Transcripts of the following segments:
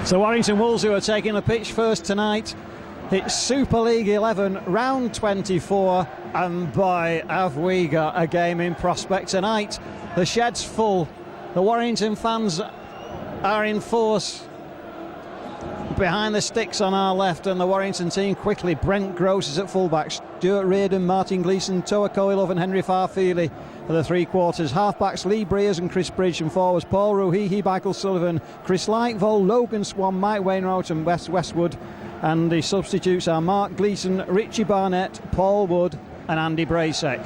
So Warrington Wolves, who are taking the pitch first tonight. It's Super League 11, round 24, and boy, have we got a game in prospect tonight. The shed's full. The Warrington fans are in force behind the sticks on our left, and the Warrington team quickly. Brent Gross is at fullback, Stuart Reardon, Martin Gleeson, Toa Coilov and Henry Farfeely for the three quarters. Halfbacks Lee Breers and Chris Bridge, and forwards Paul Ruhihi, Michael Sullivan, Chris Lightvold, Logan Swan, Mike Wainwright and Wes Westwood. And the substitutes are Mark Gleeson, Richie Barnett, Paul Wood and Andy Bracek.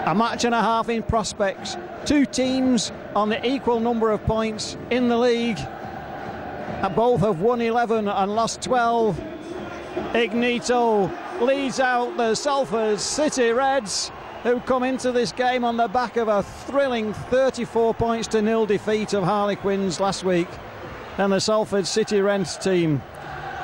A match and a half in prospects. Two teams on the equal number of points in the league. Both have won 11 and lost 12. Ignito leads out the Salford City Reds, who come into this game on the back of a thrilling 34-0 defeat of Harlequins last week. And the Salford City Reds team.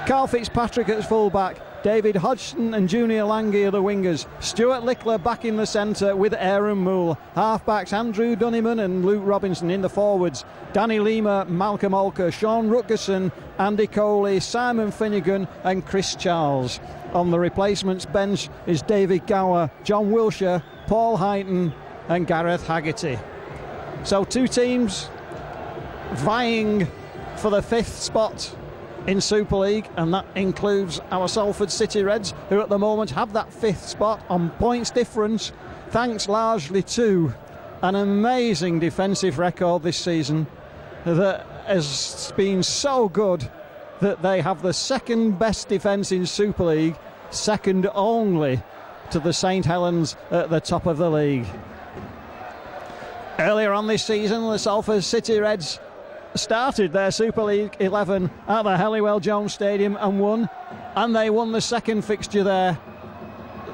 Carl Fitzpatrick at fullback, David Hodgson and Junior Lange are the wingers. Stuart Lickler back in the centre with Aaron Moole. Halfbacks Andrew Dunniman and Luke Robinson in the forwards. Danny Lima, Malcolm Olker, Sean Rutgerson, Andy Coley, Simon Finnegan and Chris Charles. On the replacements bench is David Gower, John Wilshire, Paul Heighton and Gareth Haggerty. So two teams vying for the fifth spot in Super League, and that includes our Salford City Reds, who at the moment have that fifth spot on points difference, thanks largely to an amazing defensive record this season that has been so good that they have the second best defence in Super League, second only to the St Helens at the top of the league. Earlier on this season, the Salford City Reds started their Super League 11 at the Helliwell Jones Stadium and won, and they won the second fixture there.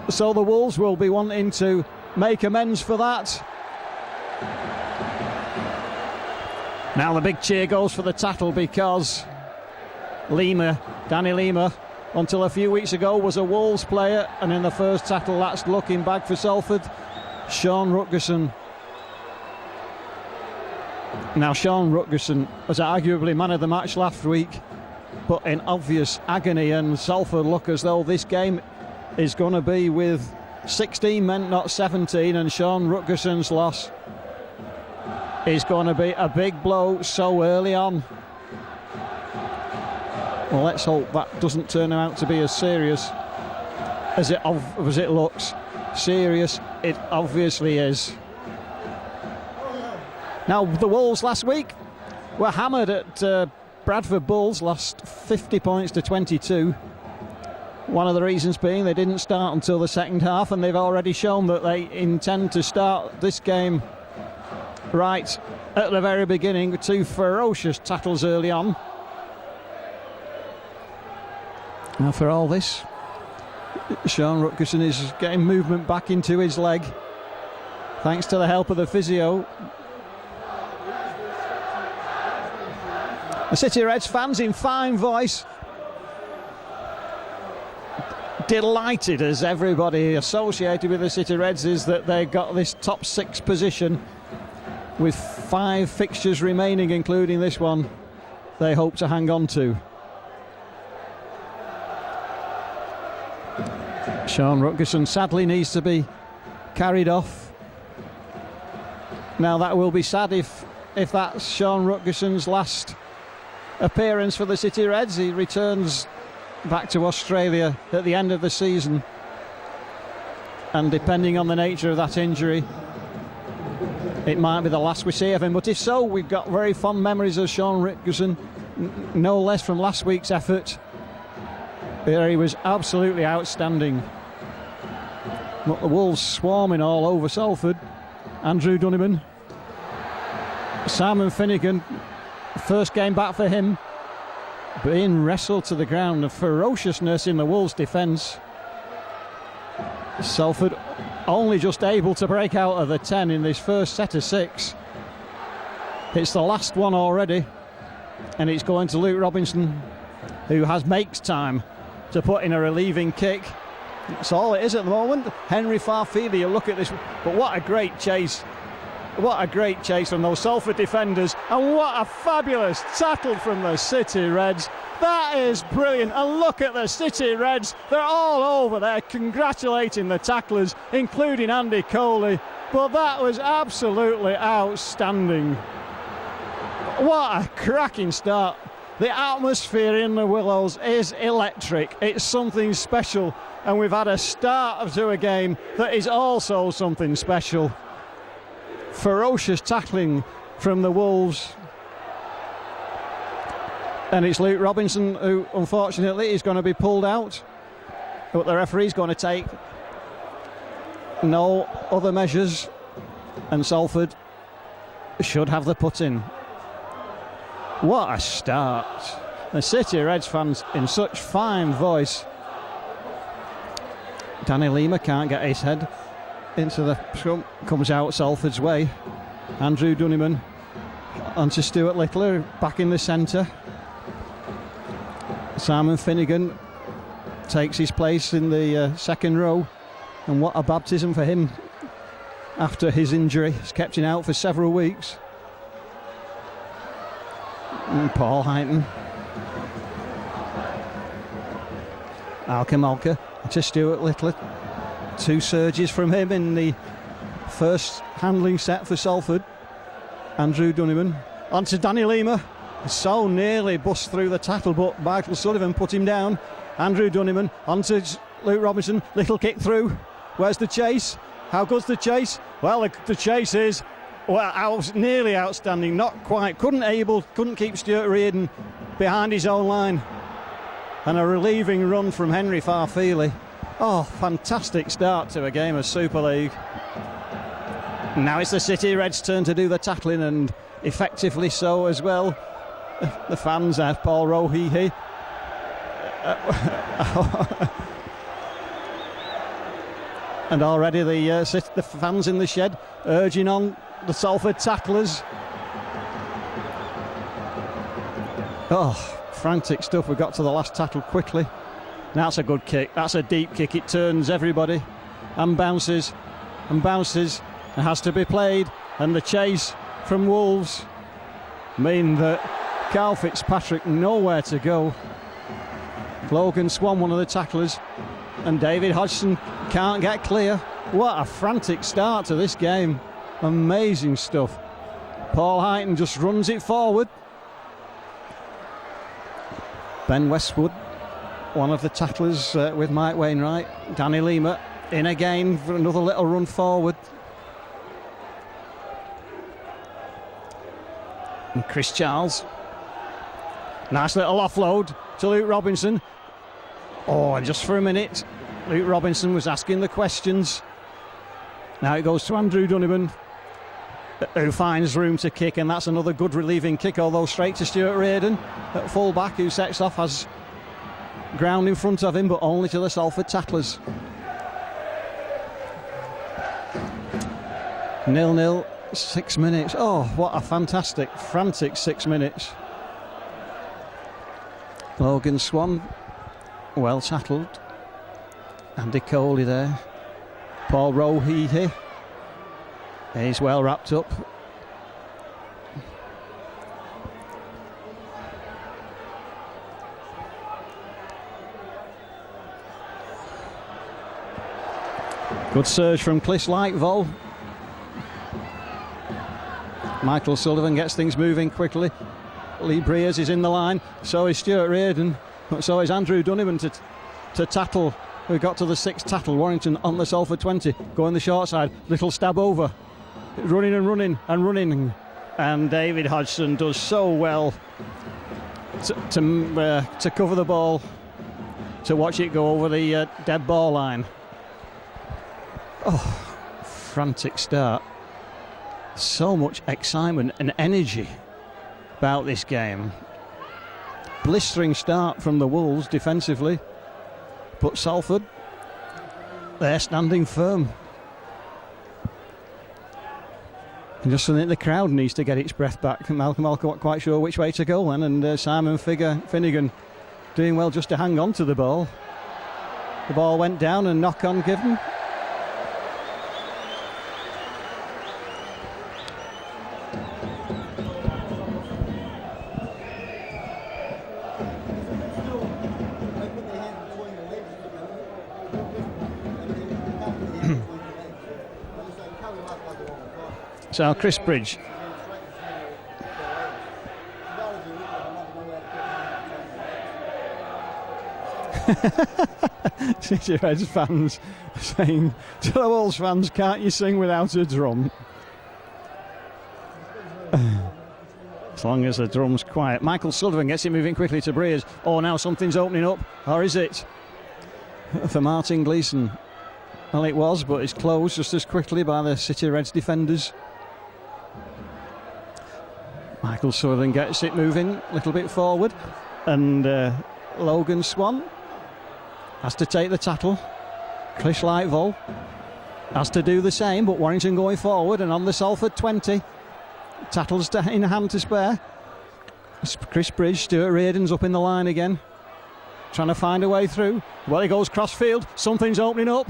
So the Wolves will be wanting to make amends for that. Now the big cheer goes for the Tattle, because Danny Lima, until a few weeks ago was a Wolves player, and in the first Tattle that's looking back for Salford. Sean Rutgerson. Now Sean Rutgerson was arguably man of the match last week, but in obvious agony, and Salford look as though this game is going to be with 16 men, not 17, and Sean Rutgerson's loss is going to be a big blow so early on. Well, let's hope that doesn't turn out to be as serious as it looks. Serious it obviously is. Now, the Wolves last week were hammered at Bradford Bulls, lost 50 points to 22. One of the reasons being they didn't start until the second half, and they've already shown that they intend to start this game right at the very beginning with two ferocious tackles early on. Now, for all this, Sean Rutgerson is getting movement back into his leg, thanks to the help of the physio. The City Reds fans in fine voice, delighted as everybody associated with the City Reds is that they got this top six position with 5 fixtures remaining, including this one they hope to hang on to. Sean Rutgerson sadly needs to be carried off. Now that will be sad if that's Sean Rutgerson's last appearance for the City Reds. He returns back to Australia at the end of the season, and depending on the nature of that injury, it might be the last we see of him. But if so, we've got very fond memories of Sean Rutgerson, no less from last week's effort, where he was absolutely outstanding. But the Wolves swarming all over Salford. Andrew Dunniman, Simon Finnegan, first game back for him, being wrestled to the ground. The ferociousness in the Wolves' defence. Salford only just able to break out of the 10 in this first set of 6. It's the last one already, and it's going to Luke Robinson, who makes time to put in a relieving kick. That's all it is at the moment. Henry Farfili, you look at this, but what a great chase. What a great chase from those Salford defenders, and what a fabulous tackle from the City Reds. That is brilliant, and look at the City Reds. They're all over there congratulating the tacklers, including Andy Coley. But that was absolutely outstanding. What a cracking start. The atmosphere in the Willows is electric. It's something special, and we've had a start to a game that is also something special. Ferocious tackling from the Wolves, and it's Luke Robinson who unfortunately is going to be pulled out, but the referee's going to take no other measures, and Salford should have the put in. What a start. The City Reds fans in such fine voice. Danny Lima can't get his head into the scrum, comes out Salford's way. Andrew Dunniman onto Stuart Littler, back in the centre. Simon Finnegan takes his place in the second row, and what a baptism for him after his injury. He's kept him out for several weeks. And Paul Heighton, Alka to Stuart Littler. Two surges from him in the first handling set for Salford. Andrew Dunniman onto Danny Lima. So nearly bust through the tackle, but Michael Sullivan put him down. Andrew Dunniman onto Luke Robinson. Little kick through. Where's the chase? How good's the chase? Well, the chase is nearly outstanding. Not quite. Couldn't keep Stuart Reardon behind his own line. And a relieving run from Henry Farfili. Oh, fantastic start to a game of Super League. Now it's the City Reds' turn to do the tackling, and effectively so as well. The fans there, Paul Rohihi. And already the fans in the shed urging on the Salford tacklers. Oh, frantic stuff. We got to the last tackle quickly. That's a good kick. That's a deep kick. It turns everybody and bounces and bounces. It has to be played. And the chase from Wolves mean that Carl Fitzpatrick nowhere to go. Logan Swan, one of the tacklers, and David Hodgson can't get clear. What a frantic start to this game. Amazing stuff. Paul Heighton just runs it forward. Ben Westwood, one of the tacklers with Mike Wainwright. Danny Lima in again for another little run forward. And Chris Charles. Nice little offload to Luke Robinson. Oh, and just for a minute, Luke Robinson was asking the questions. Now it goes to Andrew Dunniman, who finds room to kick, and that's another good relieving kick, although straight to Stuart Reardon at full back, who sets off, has ground in front of him, but only to the Salford tacklers. 0-0, 6 minutes. Oh, what a fantastic, frantic 6 minutes. Logan Swan, well tackled. Andy Coley there. Paul Rohihi, he's well wrapped up. Good surge from Clis Lightvoll. Michael Sullivan gets things moving quickly. Lee Breers is in the line, so is Stuart Reardon, but so is Andrew Dunniman to tackle. We got to the sixth tackle. Warrington on the Salford 20, going the short side, little stab over, running and running and running, and David Hodgson does so well to cover the ball, to watch it go over the dead ball line. Oh, frantic start. So much excitement and energy about this game. Blistering start from the Wolves defensively, but Salford, they're standing firm. And just think the crowd needs to get its breath back. Malcolm Alcott not quite sure which way to go then, and Simon Finnegan doing well just to hang on to the ball. The ball went down and knock-on given. So Chris Bridge. City Reds fans saying to the Wolves fans, can't you sing without a drum? As long as the drum's quiet. Michael Sullivan gets it moving quickly to Breers. Oh, now something's opening up. Or is it? For Martin Gleeson. Well, it was, but it's closed just as quickly by the City Reds defenders. Michael Sullivan gets it moving a little bit forward, and Logan Swan has to take the tackle. Chris Lightvoll has to do the same, but Warrington going forward and on the Salford 20. Tackles in hand to spare. Chris Bridge, Stuart Reardon's up in the line again, trying to find a way through. Well, he goes crossfield, something's opening up.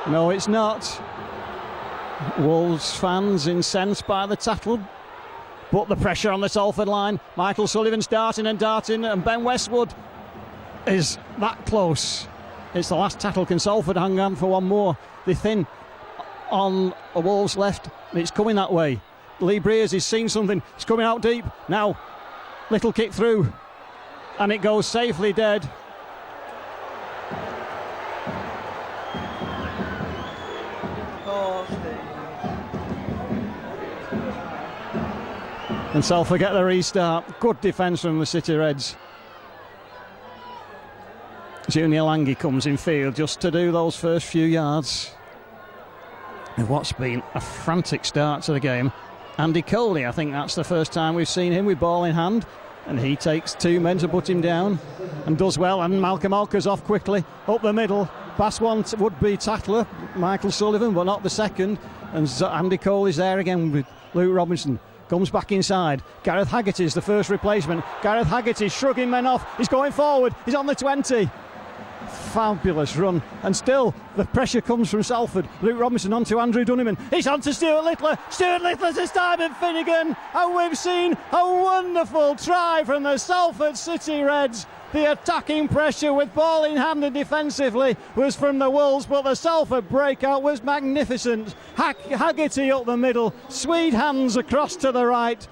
No, it's not. Wolves fans incensed by the tackle. But the pressure on the Salford line. Michael Sullivan's darting, and Ben Westwood is that close. It's the last tackle. Can Salford hang on for one more? They're thin on the Wolves left. It's coming that way. Lee Breers is seeing something. It's coming out deep. Now, little kick through. And it goes safely dead. And Salford get the restart. Good defence from the City Reds. Junior Lange comes in field just to do those first few yards. And what's been a frantic start to the game. Andy Coley, I think that's the first time we've seen him with ball in hand. And he takes two men to put him down and does well. And Malcolm Alker's off quickly up the middle. Past one would-be tackler, Michael Sullivan, but not the second. And Andy Coley's there again with Luke Robinson. Comes back inside. Gareth Haggerty's the first replacement. Gareth Haggerty shrugging men off. He's going forward. He's on the 20. Fabulous run. And still, the pressure comes from Salford. Luke Robinson on to Andrew Dunniman. He's on to Stuart Littler. Stuart Littler to Simon Finnegan. And we've seen a wonderful try from the Salford City Reds. The attacking pressure with ball in hand and defensively was from the Wolves, but the Salford breakout was magnificent. Haggerty up the middle, Swede hands across to the right.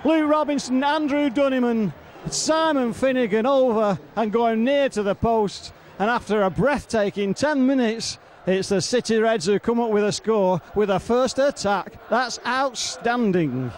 Luke Robinson, Andrew Dunniman, Simon Finnegan over and going near to the post. And after a breathtaking 10 minutes, it's the City Reds who come up with a score with a first attack. That's outstanding.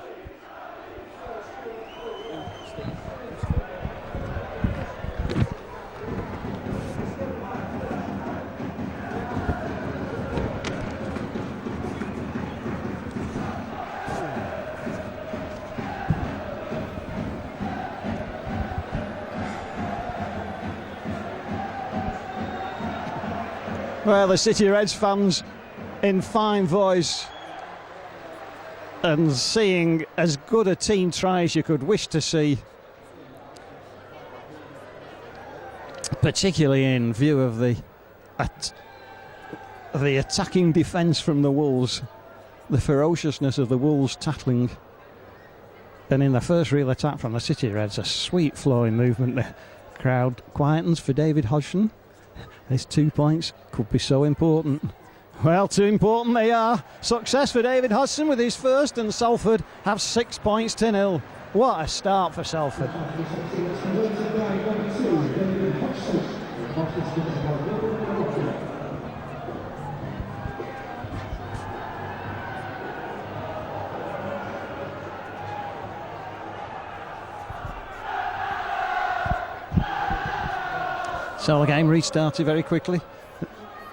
Well, the City Reds fans in fine voice and seeing as good a team try as you could wish to see, particularly in view of the attacking defence from the Wolves, the ferociousness of the Wolves tackling. And in the first real attack from the City Reds, a sweet flowing movement. The crowd quietens for David Hodgson. His 2 points could be so important. Well, too important they are. Success for David Hodgson with his first, and Salford have 6 points to 0. What a start for Salford. So the game restarted very quickly.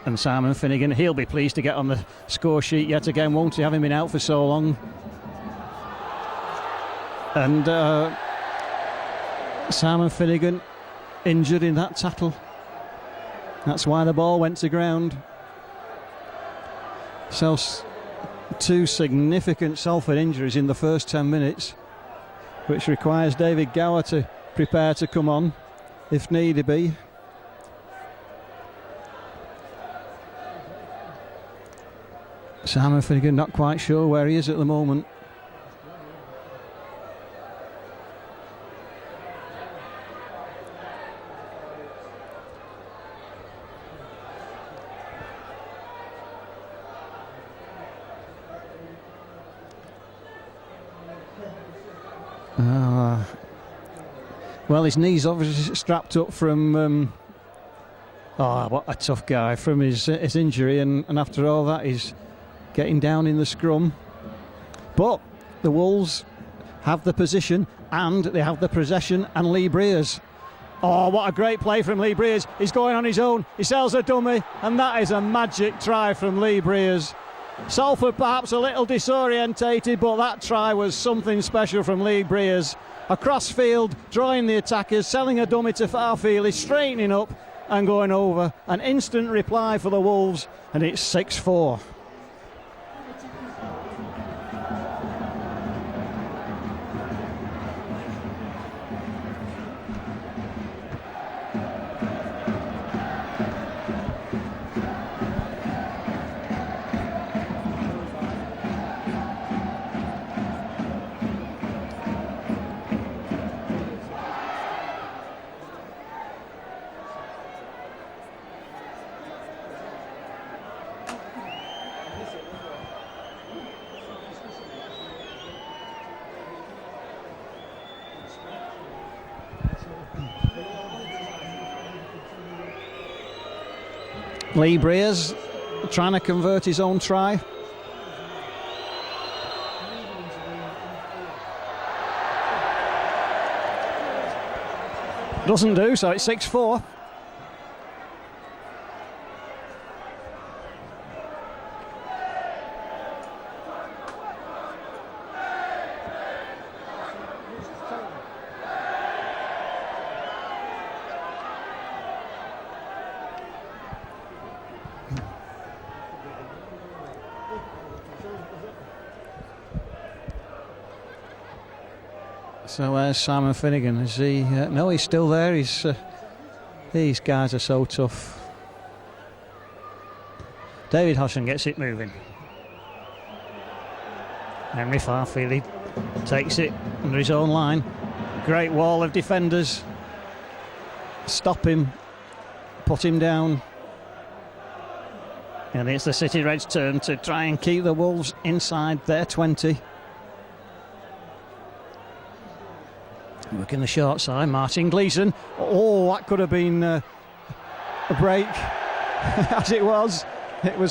And Simon Finnegan, he'll be pleased to get on the score sheet yet again, won't he, having been out for so long. And Simon Finnegan injured in that tackle. That's why the ball went to ground. So 2 significant Salford injuries in the first 10 minutes, which requires David Gower to prepare to come on if need be. Simon Finnegan not quite sure where he is at the moment. Well, his knee's obviously strapped up from what a tough guy, from his injury, and after all that he's getting down in the scrum. But the Wolves have the position and they have the possession, and Lee Breers. Oh, what a great play from Lee Breers. He's going on his own, he sells a dummy, and that is a magic try from Lee Breers. Salford perhaps a little disorientated, but that try was something special from Lee Breers. Across field, drawing the attackers, selling a dummy to Farfield, he's straightening up and going over. An instant reply for the Wolves, and it's 6-4. Lee Breers trying to convert his own try. Doesn't do, so it's 6-4. So where's Simon Finnegan? Is he? No, he's still there. These guys are so tough. David Hodgson gets it moving. Henry Farfield, he takes it under his own line. Great wall of defenders. Stop him. Put him down. And it's the City Reds' turn to try and keep the Wolves inside their 20. Working the short side, Martin Gleeson. Oh, that could have been a break. As it was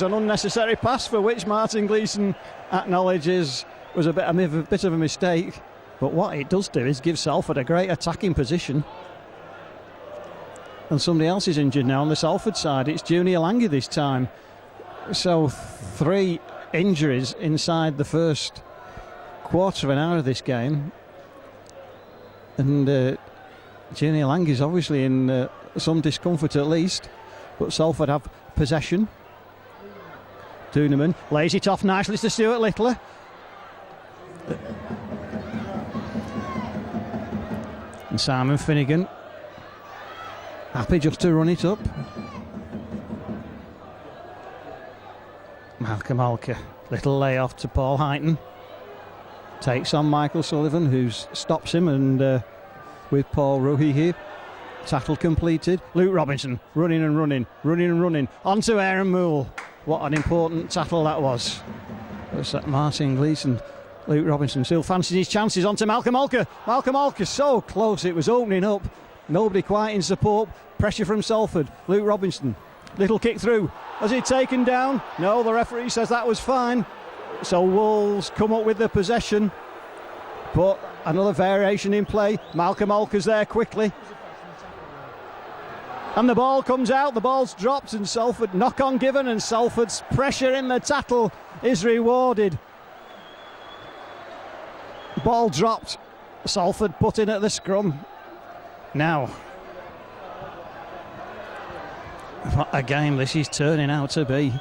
an unnecessary pass for which Martin Gleeson acknowledges was a bit of a mistake. But what it does do is give Salford a great attacking position. And somebody else is injured now on the Salford side. It's Junior Lange this time. So 3 injuries inside the first quarter of an hour of this game. And Junior Lange is obviously in some discomfort at least. But Salford have possession. Dooneman lays it off nicely to Stuart Littler. And Simon Finnegan happy just to run it up. Malcolm Alker, little layoff to Paul Heighton. Takes on Michael Sullivan, who stops him, and with Paul Ruhi here. Tackle completed. Luke Robinson running and running. Onto Aaron Moole. What an important tackle that was. Was that Martin Gleeson? Luke Robinson still fancies his chances. Onto Malcolm Alker. Malcolm Alker so close, it was opening up. Nobody quite in support. Pressure from Salford. Luke Robinson. Little kick through. Has he taken down? No, the referee says that was fine. So Wolves come up with the possession, but another variation in play. Malcolm Alker's there quickly, and the ball comes out. The ball's dropped, and Salford knock on given, and Salford's pressure in the tackle is rewarded. Ball dropped. Salford put in at the scrum. Now, what a game this is turning out to be.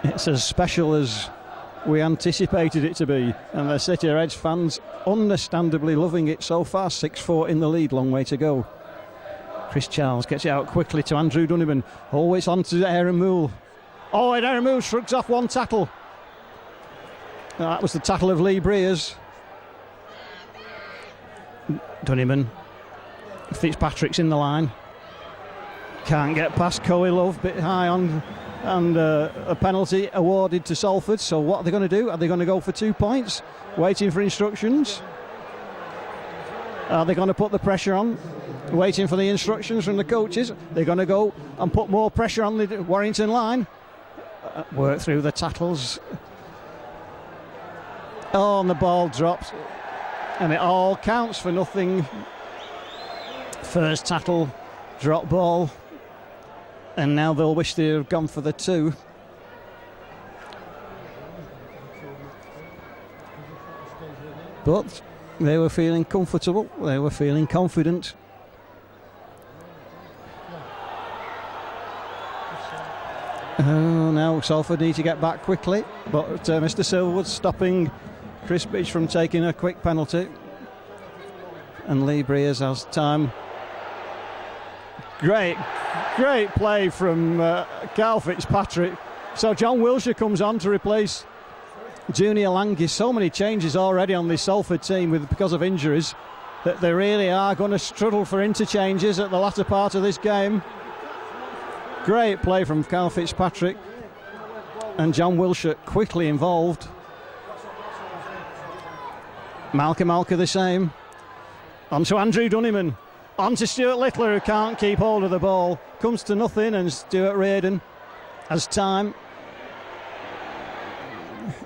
It's as special as we anticipated it to be, and the City Reds fans understandably loving it so far. 6-4 in the lead, long way to go. Chris Charles gets it out quickly to Andrew Dunneman. Always on to Aaron Moole. Oh, it removes, shrugs off one tackle. That was the tackle of Lee Breers. Dunniman. Fitzpatrick's in the line. Can't get past Coe Love, bit high on, and a penalty awarded to Salford. So what are they going to do? Are they going to go for 2 points? Waiting for instructions. Are they going to put the pressure on? Waiting for the instructions from the coaches. They're going to go and put more pressure on the Warrington line. Work through the tackles. Oh, and the ball drops. And it all counts for nothing. First tackle, drop ball. And now they'll wish they had gone for the 2. But they were feeling comfortable. They were feeling confident. Oh, now Salford need to get back quickly. But Mr. Silverwood stopping Chris Bridge from taking a quick penalty. And Lee Breers has time. Great play from Carl Fitzpatrick. So John Wilshire comes on to replace Junior Lange. So many changes already on this Salford team because of injuries that they really are going to struggle for interchanges at the latter part of this game. Great play from Carl Fitzpatrick, and John Wilshire quickly involved. Malka the same. On to Andrew Dunniman. On to Stuart Littler, who can't keep hold of the ball. Comes to nothing, and Stuart Reardon has time.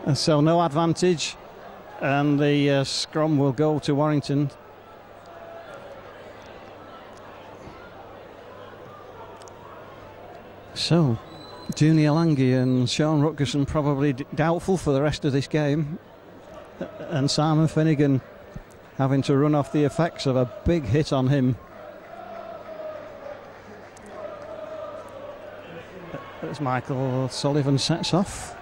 And so no advantage, and the scrum will go to Warrington. So Junior Lange and Sean Rutgerson probably doubtful for the rest of this game, and Simon Finnegan having to run off the effects of a big hit on him. As Michael Sullivan sets off.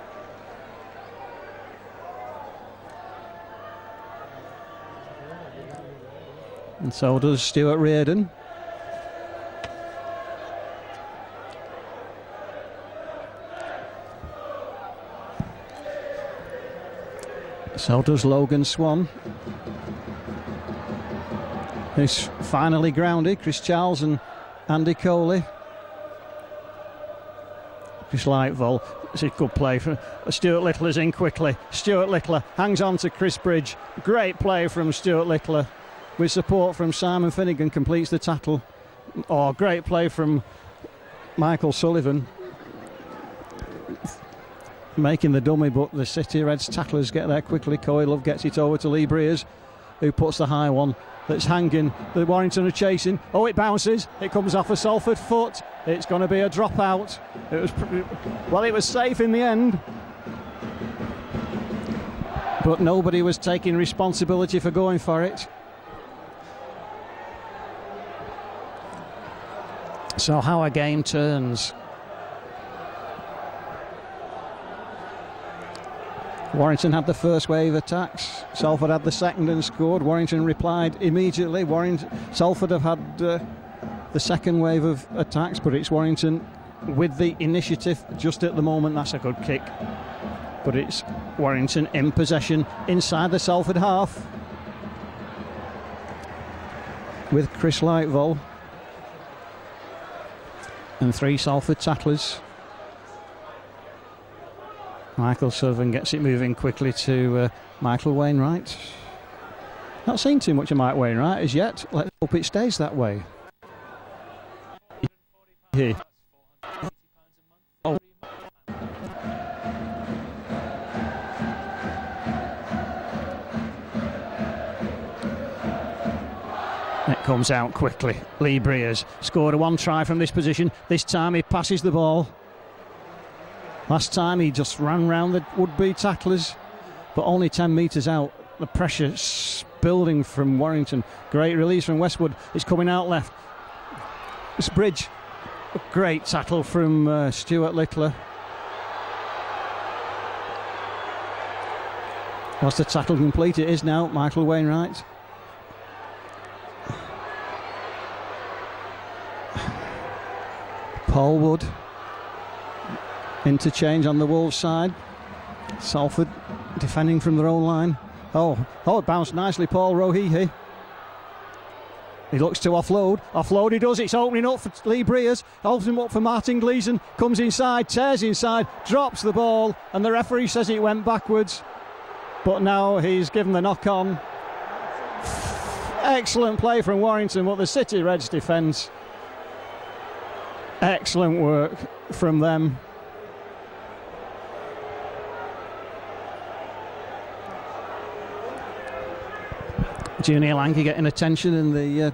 And so does Stuart Reardon. So does Logan Swan, who's finally grounded. Chris Charles and Andy Coley. Chris Lightvoll. It's a good play from Stuart Littler's in quickly. Stuart Littler hangs on to Chris Bridge. Great play from Stuart Littler with support from Simon Finnegan, completes the tackle. Oh, great play from Michael Sullivan, making the dummy, but the City Reds tacklers get there quickly. Coe Love gets it over to Lee Breers, who puts the high one that's hanging. The Warrington are chasing. Oh, it bounces. It comes off a Salford foot. It's going to be a dropout. It was safe in the end, but nobody was taking responsibility for going for it. So how a game turns. Warrington had the first wave of attacks. Salford had the second and scored. Warrington replied immediately. Salford have had the second wave of attacks, but it's Warrington with the initiative just at the moment. That's a good kick. But it's Warrington in possession inside the Salford half with Chris Lightvoll and 3 Salford tacklers. Michael Sullivan gets it moving quickly to Michael Wainwright. Not seen too much of Mike Wainwright as yet. Let's hope it stays that way. Here. Oh. It comes out quickly. Lee Breers scored a 1 try from this position. This time he passes the ball. Last time he just ran round the would-be tacklers, but only 10 metres out. The pressure building from Warrington. Great release from Westwood. It's coming out left. It's Bridge. A great tackle from Stuart Littler. Was the tackle complete? It is now. Michael Wainwright. Paul Wood. Interchange on the Wolves side. Salford defending from their own line. Oh, it bounced nicely, Paul Rohehe. He looks to offload. Offload he does. It's opening up for Lee Breers. Opens him up for Martin Gleeson. Comes inside, tears inside, drops the ball, and the referee says it went backwards. But now he's given the knock on. Excellent play from Warrington, but the City Reds defence. Excellent work from them. Junior Lanky getting attention in the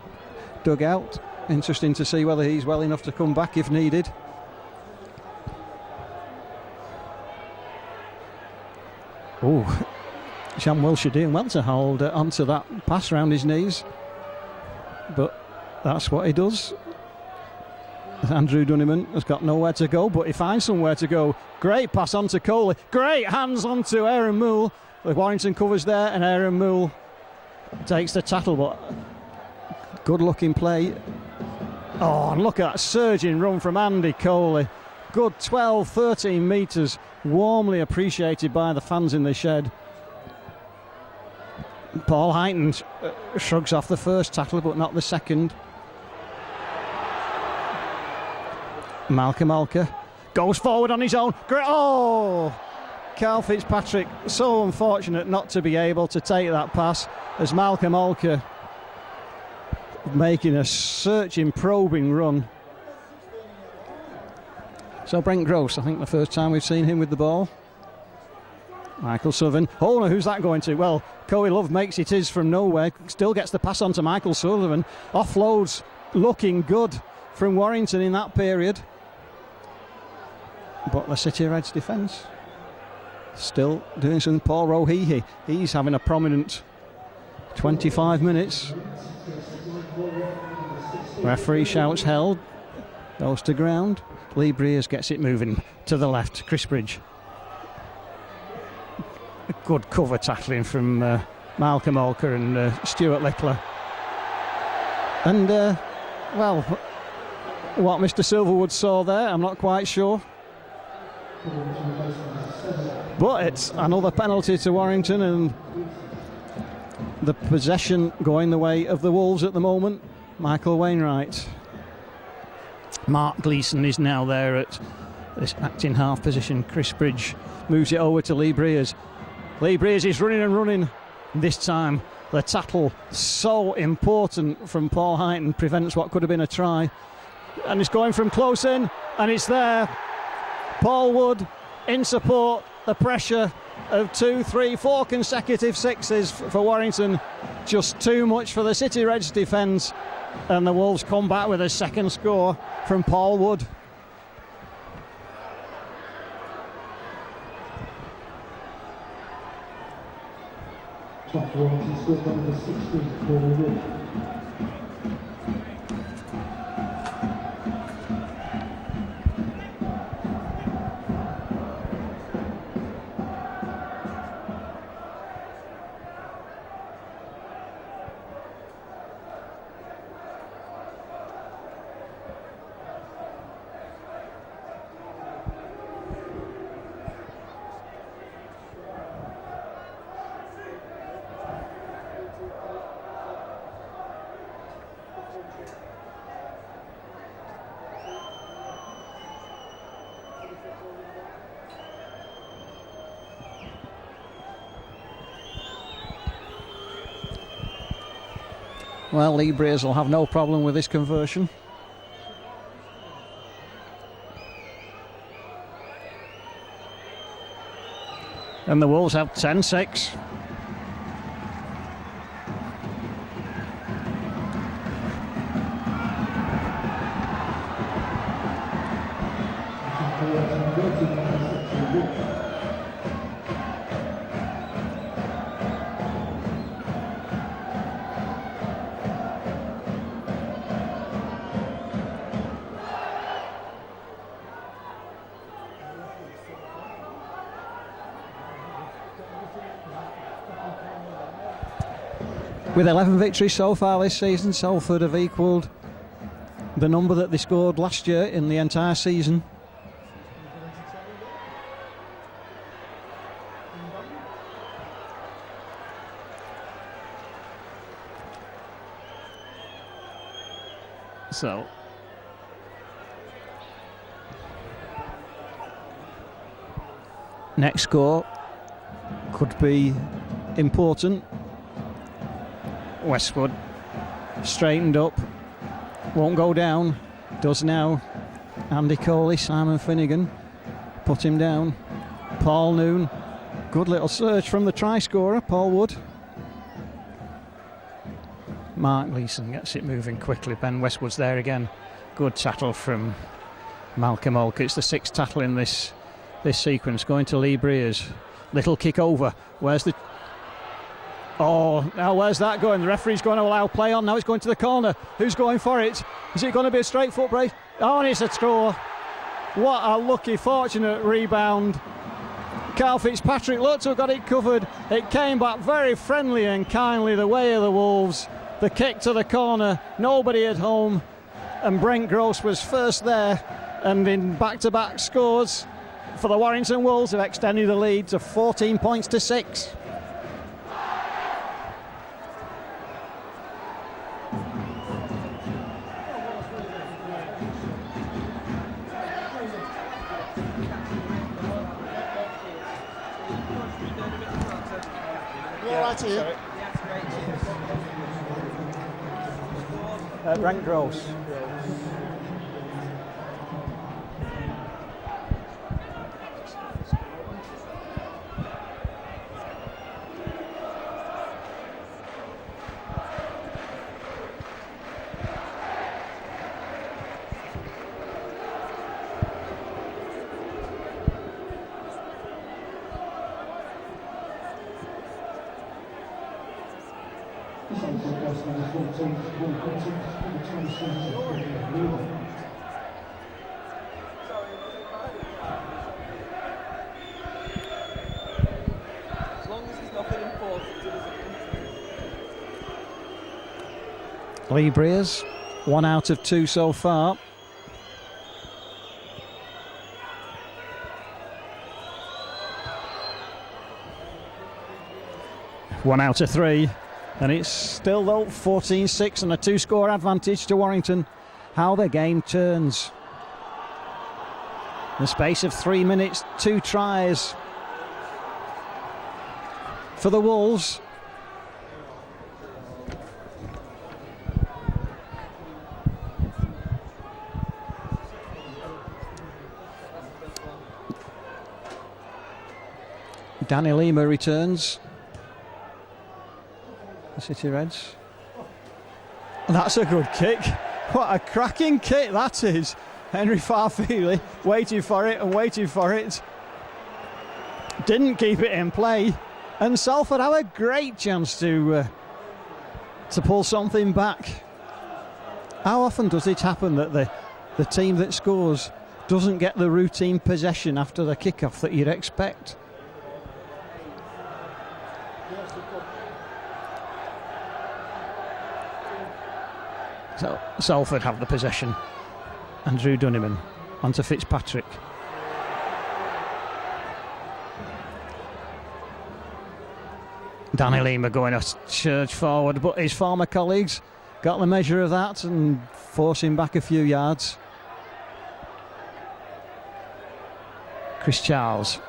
dugout. Interesting to see whether he's well enough to come back if needed. Oh, Sam Wilshire doing well to hold onto that pass round his knees. But that's what he does. Andrew Dunniman has got nowhere to go, but he finds somewhere to go. Great pass on to Coley. Great hands on to Aaron Moole. Warrington covers there, and Aaron Moole takes the tackle, but good looking play. Oh, and look at that surging run from Andy Coley. Good 12-13 metres, warmly appreciated by the fans in the shed. Paul Heighton shrugs off the first tackle, but not the second. Malcolm Alker goes forward on his own. Oh, Carl Fitzpatrick, so unfortunate not to be able to take that pass, as Malcolm Alker making a searching, probing run. So Brent Gross, I think the first time we've seen him with the ball. Michael Sullivan. Oh no, who's that going to? Well, Coey Love makes it his from nowhere. Still gets the pass on to Michael Sullivan. Offloads looking good from Warrington in that period. But the City Reds defence still doing some. Paul Rohehe, he's having a prominent 25 minutes. Referee shouts held. Goes to ground. Lee Breers gets it moving to the left. Chris Bridge. A good cover tackling from Malcolm Alker and Stuart Littler. And, well, what Mr. Silverwood saw there, I'm not quite sure. But it's another penalty to Warrington, and the possession going the way of the Wolves at the moment. Michael Wainwright. Mark Gleeson is now there at this acting half position. Chris Bridge moves it over to Lee Breers. Lee Breers is running and running. This time the tackle, so important from Paul Heighton, prevents what could have been a try. And it's going from close in, and it's there. Paul Wood in support. The pressure of 2, 3, 4 consecutive sixes for Warrington. Just too much for the City Reds defence. And the Wolves come back with a second score from Paul Wood. Well, Lee Breers will have no problem with this conversion. And the Wolves have 10-6. With 11 victories so far this season, Salford have equalled the number that they scored last year in the entire season. So next score could be important. Westwood straightened up, won't go down, does now. Andy Coley, Simon Finnegan put him down. Paul Noon, good little search from the try scorer, Paul Wood. Mark Leeson gets it moving quickly. Ben Westwood's there again. Good tackle from Malcolm Olk. It's the sixth tackle in this sequence. Going to Lee Breers. Little kick over. Where's the... Oh, now where's that going? The referee's going to allow play on. Now it's going to the corner. Who's going for it? Is it going to be a straight foot brace? Oh, and it's a score. What a lucky, fortunate rebound. Carl Fitzpatrick looked to have got it covered. It came back very friendly and kindly the way of the Wolves. The kick to the corner, nobody at home, and Brent Gross was first there, and in back-to-back scores for the Warrington Wolves have extended the lead to 14 points to 6. Here. Brent Gross. Lee Breers, 1 out of 2 so far. One out of 3, and it's still though 14-6 and a 2-score advantage to Warrington. How the game turns. In the space of 3 minutes, 2 tries for the Wolves. Danny Lima returns. The City Reds. That's a good kick. What a cracking kick that is. Henry Farfeely waiting for it and waiting for it. Didn't keep it in play. And Salford have a great chance to pull something back. How often does it happen that the team that scores doesn't get the routine possession after the kickoff that you'd expect? So Salford have the possession. Andrew Dunniman onto Fitzpatrick. Danny Lima going to surge forward, but his former colleagues got the measure of that and force him back a few yards. Chris Charles.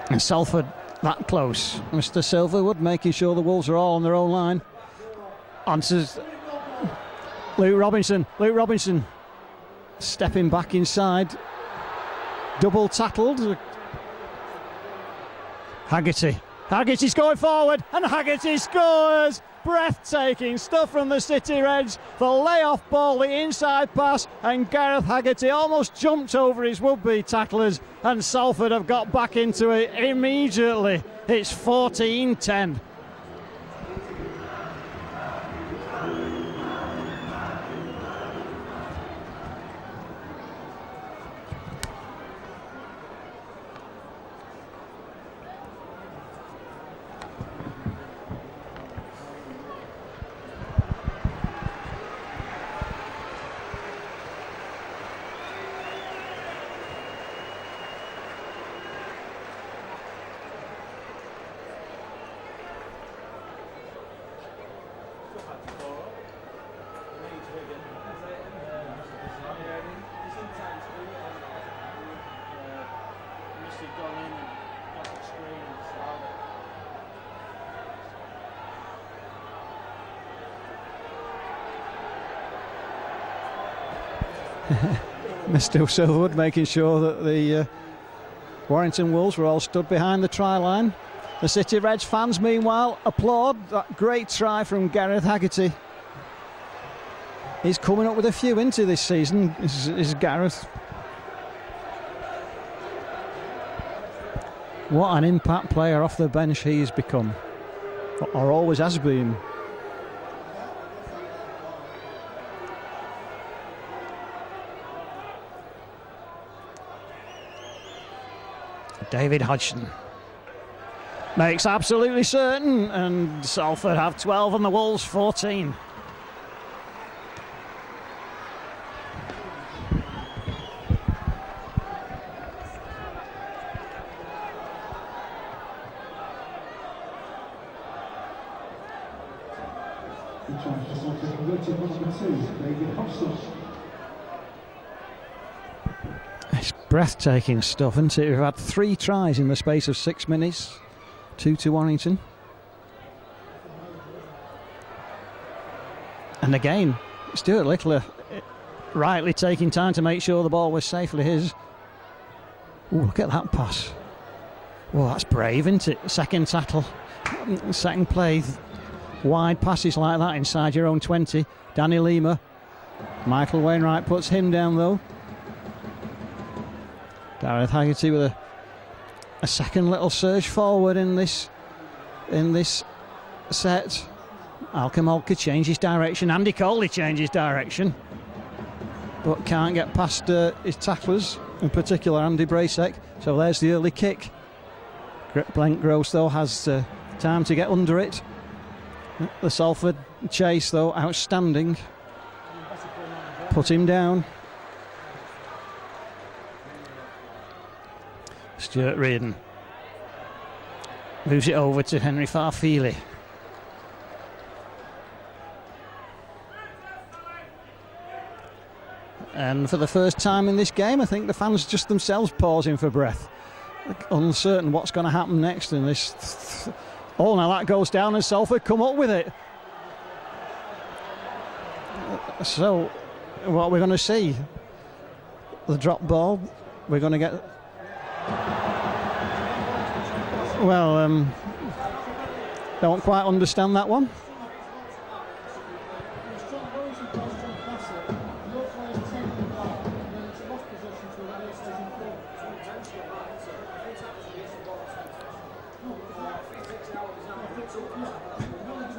And Salford that close. Mr. Silverwood making sure the Wolves are all on their own line. Onto Luke Robinson. Luke Robinson stepping back inside. Double tackled. Haggerty. Haggerty's going forward and Haggerty scores! Breathtaking stuff from the City Reds. The layoff ball, the inside pass, and Gareth Haggerty almost jumped over his would-be tacklers, and Salford have got back into it immediately. It's 14-10. Mr. Salford making sure that the Warrington Wolves were all stood behind the try line. The City Reds fans, meanwhile, applaud that great try from Gareth Haggerty. He's coming up with a few into this season, is Gareth. What an impact player off the bench he's become, or always has been. David Hodgson makes absolutely certain, and Salford have 12 and the Wolves 14. It's breathtaking stuff, isn't it? We've had 3 tries in the space of 6 minutes, 2 to Warrington. And again, Stuart Littler rightly taking time to make sure the ball was safely his. Ooh, look at that pass. Well, that's brave, isn't it? Second tackle, second play. Wide passes like that inside your own 20. Danny Lima. Michael Wainwright puts him down though. Gareth Haggerty with a second little surge forward in this set. Malcolm Olka changes direction. Andy Coley changes direction, but can't get past his tacklers, in particular Andy Bracek. So there's the early kick. Brent Gross though has time to get under it. The Salford chase though outstanding. Put him down. Stuart Reardon moves it over to Henry Farfili. And for the first time in this game, I think the fans just themselves pausing for breath, uncertain what's going to happen next in this. Oh, now that goes down and Salford come up with it. So what are we going to see? The drop ball. We're going to get... Well, don't quite understand that one.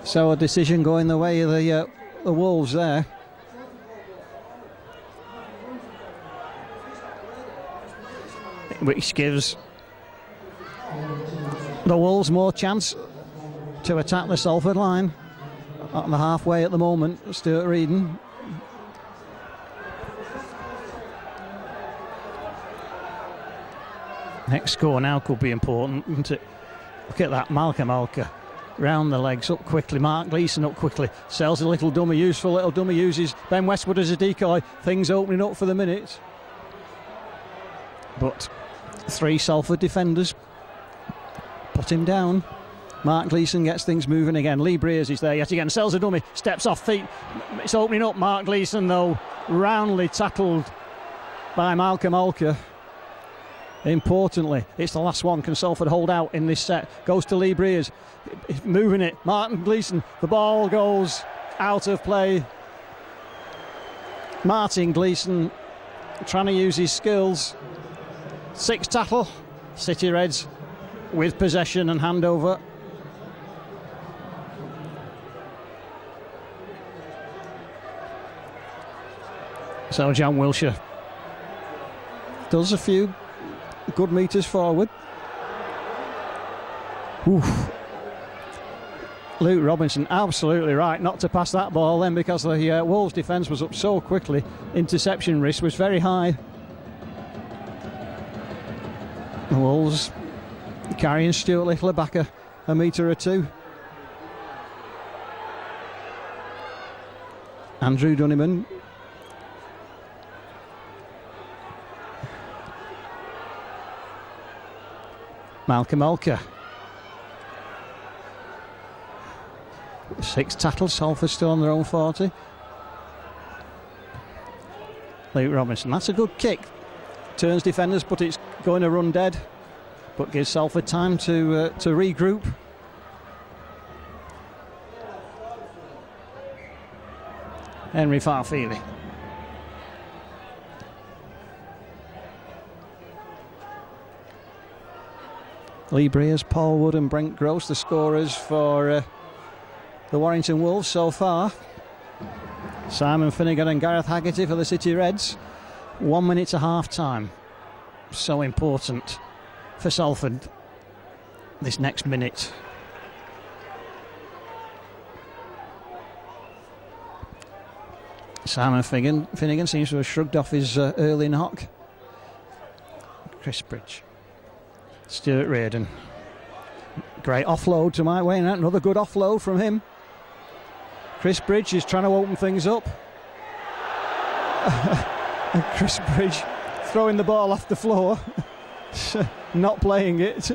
So a decision going the way of the Wolves there. Which gives the Wolves more chance to attack the Salford line. On the halfway at the moment, Stuart Reardon. Next score now could be important, isn't it? Look at that, Malcolm Olka. Round the legs, up quickly. Mark Gleeson up quickly. Sells a little dummy, useful little dummy, uses Ben Westwood as a decoy. Things opening up for the minute. But 3 Salford defenders put him down. Mark Gleeson gets things moving again. Lee Breers is there yet again. Sells a dummy, steps off feet. It's opening up. Mark Gleeson, though, roundly tackled by Malcolm Olka. Importantly, it's the last one. Can Salford hold out in this set? Goes to Lee Breers. Moving it. Martin Gleeson. The ball goes out of play. Martin Gleeson trying to use his skills. 6 tackle. City Reds with possession and handover. So John Wilshire does a few good metres forward. Oof. Luke Robinson absolutely right not to pass that ball then, because the Wolves defence was up so quickly. Interception risk was very high. The Wolves carrying Stuart Littler back a metre or 2. Andrew Dunniman. Malcolm. 6 tackles, Salford still on their own 40. Luke Robinson, that's a good kick. Turns defenders, but it's going to run dead. But gives Salford time to regroup. Henry Farfili. Lee Breers, Paul Wood and Brent Gross, the scorers for the Warrington Wolves so far. Simon Finnegan and Gareth Haggerty for the City Reds. 1 minute to half time. So important for Salford, this next minute. Simon Finnegan seems to have shrugged off his early knock. Chris Bridge. Stuart Reardon. Great offload to Mike Wainwright. Another good offload from him. Chris Bridge is trying to open things up. And Chris Bridge throwing the ball off the floor. Not playing it.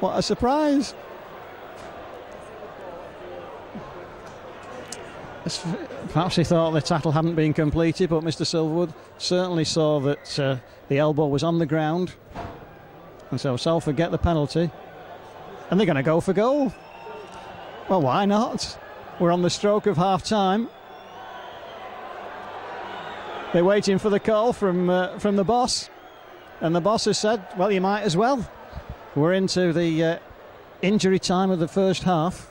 What a surprise. Perhaps he thought the tackle hadn't been completed, but Mr. Silverwood certainly saw that the elbow was on the ground. And so Salford get the penalty. And they're going to go for goal. Well, why not? We're on the stroke of half-time. They're waiting for the call from the boss. And the boss has said, well, you might as well. We're into the injury time of the first half.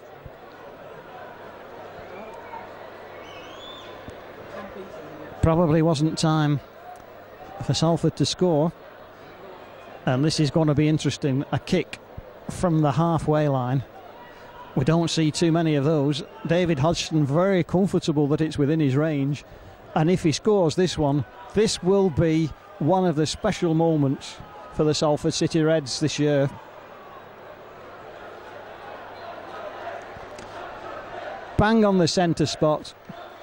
Probably wasn't time for Salford to score. And this is going to be interesting. A kick from the halfway line. We don't see too many of those. David Hodgson very comfortable that it's within his range. And if he scores this one, this will be one of the special moments for the Salford City Reds this year. Bang on the centre spot,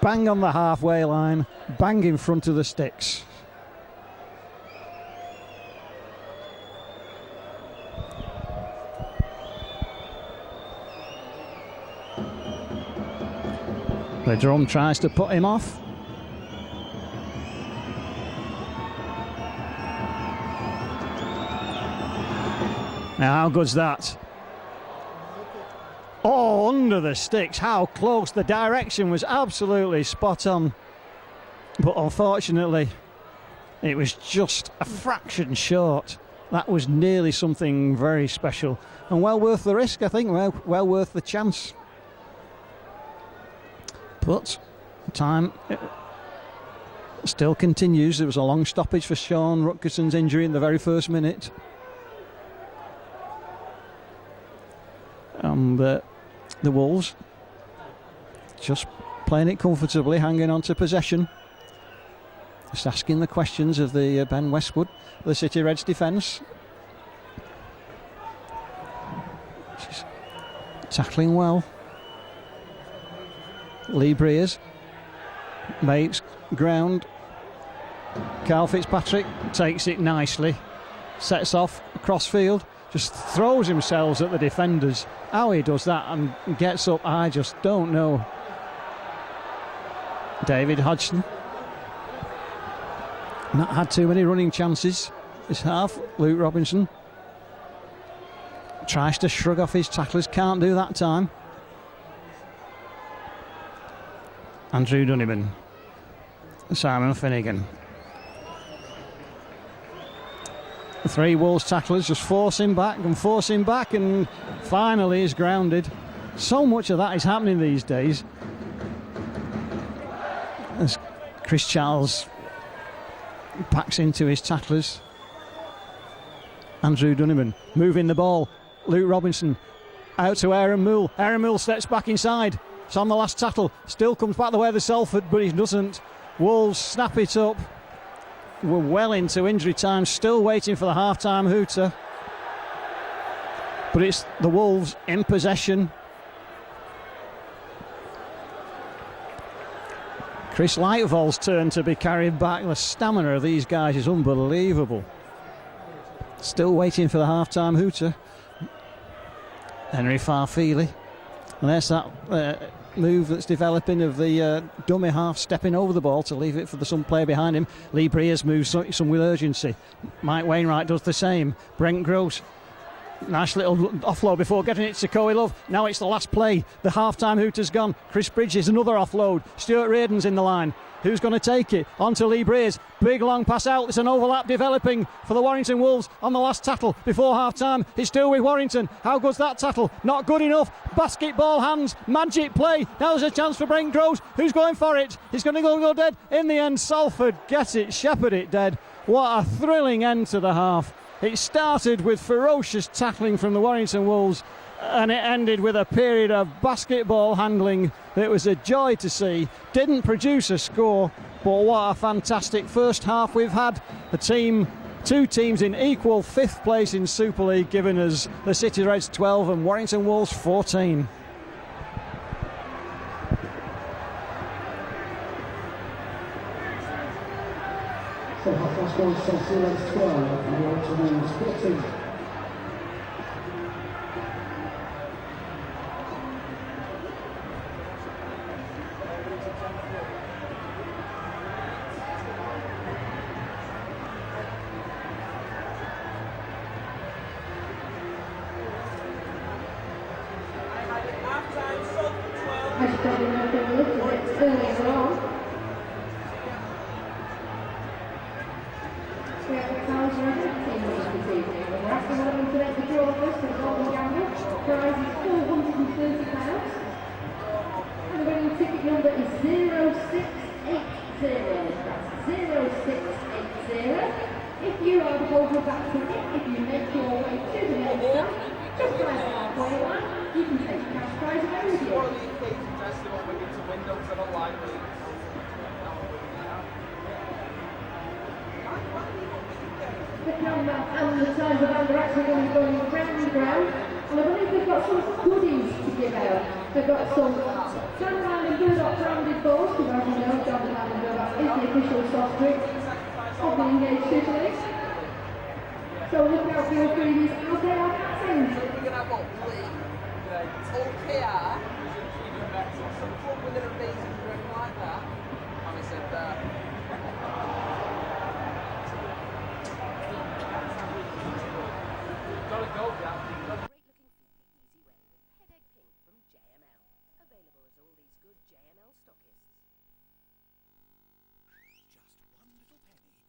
bang on the halfway line, bang in front of the sticks. The drum tries to put him off. Now, how good's that? Oh, under the sticks. How close. The direction was absolutely spot on. But unfortunately, it was just a fraction short. That was nearly something very special. And well worth the risk, I think. Well worth the chance. But time still continues. There was a long stoppage for Sean Rutgerson's injury in the very first minute. And the Wolves just playing it comfortably, hanging on to possession. Just asking the questions of the Ben Westwood, the City Reds defence. She's tackling well. Lee Breers makes ground. Carl Fitzpatrick takes it nicely, sets off across field, just throws himself at the defenders. How he does that and gets up, I just don't know. David Hodgson not had too many running chances this half. Luke Robinson tries to shrug off his tacklers, can't do that time. Andrew Dunniman, Simon Finnegan. 3 Wolves tacklers just force him back, and finally is grounded. So much of that is happening these days. As Chris Charles packs into his tacklers. Andrew Dunniman moving the ball. Luke Robinson out to Aaron Moole. Aaron Moole steps back inside. It's on the last tackle. Still comes back the way of the Salford, but he doesn't. Wolves snap it up. We're well into injury time. Still waiting for the half-time hooter. But it's the Wolves in possession. Chris Lightfall's turn to be carried back. The stamina of these guys is unbelievable. Still waiting for the half-time hooter. Henry Farfili. And there's that move that's developing of the dummy half stepping over the ball to leave it for some player behind him. Lee Breers moves some with urgency. Mike Wainwright does the same. Brent Gross. Nice little offload before getting it to Coe Love. Now it's the last play. The half-time hooter's gone. Chris Bridges, another offload. Stuart Reardon's in the line. Who's going to take it? On to Lee Breers. Big long pass out. There's an overlap developing for the Warrington Wolves on the last tackle before half-time. It's still with Warrington. How good's that tackle? Not good enough. Basketball hands. Magic play. Now there's a chance for Brent Groves. Who's going for it? He's going to go dead. In the end, Salford get it. Shepherd it dead. What a thrilling end to the half. It started with ferocious tackling from the Warrington Wolves and it ended with a period of basketball handling that was a joy to see. Didn't produce a score, but what a fantastic first half we've had. Two teams in equal fifth place in Super League, giving us the City Reds 12 and Warrington Wolves 14. So half-time score is City Reds 12 and Warrington Wolves 14. And the times of are actually going to be going round and round. And I believe they've got some goodies to give out. They've got some Sunderland and Burdock branded balls, because as you know, Sunderland and Burdock is the official soft drink of the Engaged Super League. So look out for your freebies as they are captains. We're going to have what? OKR, some club with an amazing drink like that. And we said that. Got to go, yeah. Great looking feet the easy way with Headache Pink from JML. Available at all these good JML stockists. Just one little penny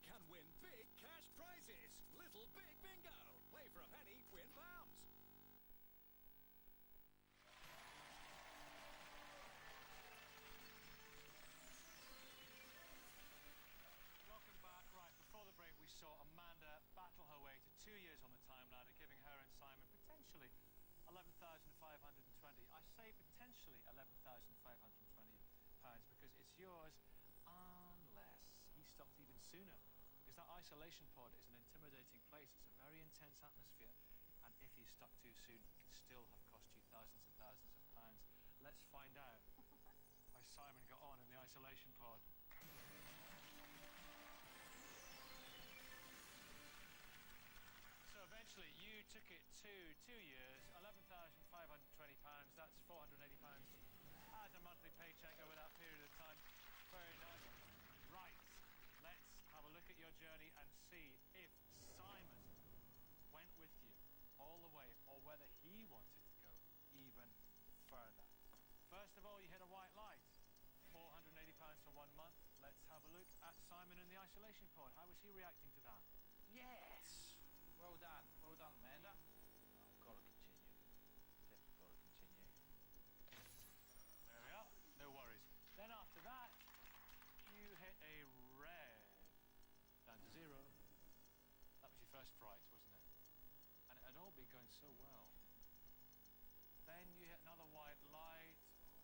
can win big cash prizes. Little Big Bingo. Play for a penny, win pounds. Welcome back. Right, before the break we saw Amanda battle her way to 2 years on the time ladder, giving her and Simon potentially 11,520. I say potentially 11,520 pounds because it's yours unless he stopped even sooner, because that isolation pod is an intimidating place. It's a very intense atmosphere, and if he stuck too soon he could still have cost you thousands and thousands of pounds. Let's find out how Simon got on in the isolation pod. So eventually you took it to 2 years, £11,520, that's £480 as a monthly paycheck over that period of time. Very nice. Right, let's have a look at your journey and see if Simon went with you all the way or whether he wanted to go even further. First of all, you hit a white light, £480 for 1 month. Let's have a look at Simon in the isolation pod. How was he reacting to that? Yes! Well done, Amanda. I've got to continue. Definitely got to continue. There we are, no worries. Then after that, you hit a red. Down to 0. That was your first fright, wasn't it? And it had all been going so well. Then you hit another white light,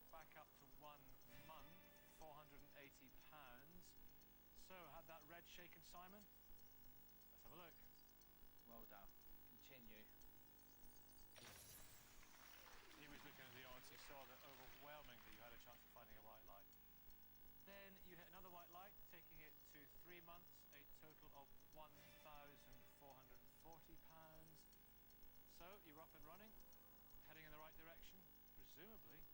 back up to 1 month, £480. So, had that red shaken Simon? Let's have a look. Well done. Continue. He was looking at the odds, he saw that overwhelmingly you had a chance of finding a white light. Then you hit another white light, taking it to 3 months, a total of £1,440. So, you're up and running, heading in the right direction, presumably.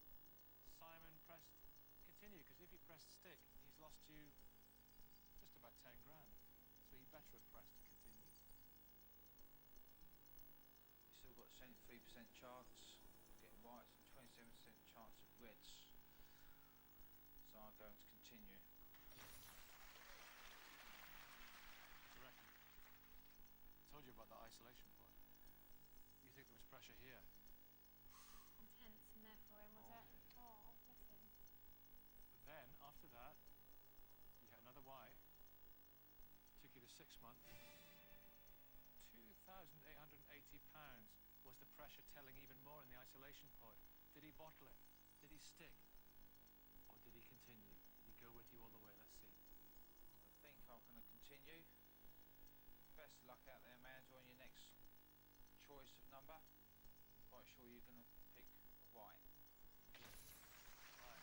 Simon pressed continue, because if he pressed stick, he's lost you just about 10 grand. So he better have pressed continue. You've still got 73% chance of getting whites and 27% chance of reds. So I'm going to continue. What do you reckon? I told you about that isolation point. You think there was pressure here? Intense in there for him, was it? Yeah. Oh, bless him. But then, after that, you had another white. Took you to 6 months. £2,880 was the pressure telling even more in the isolation pod. Did he bottle it? Did he stick? Or did he continue? Did he go with you all the way? Let's see. I think I'm going to continue. Best of luck out there, Amanda, on your next choice of number. I'm quite sure you're going to pick a white. Right.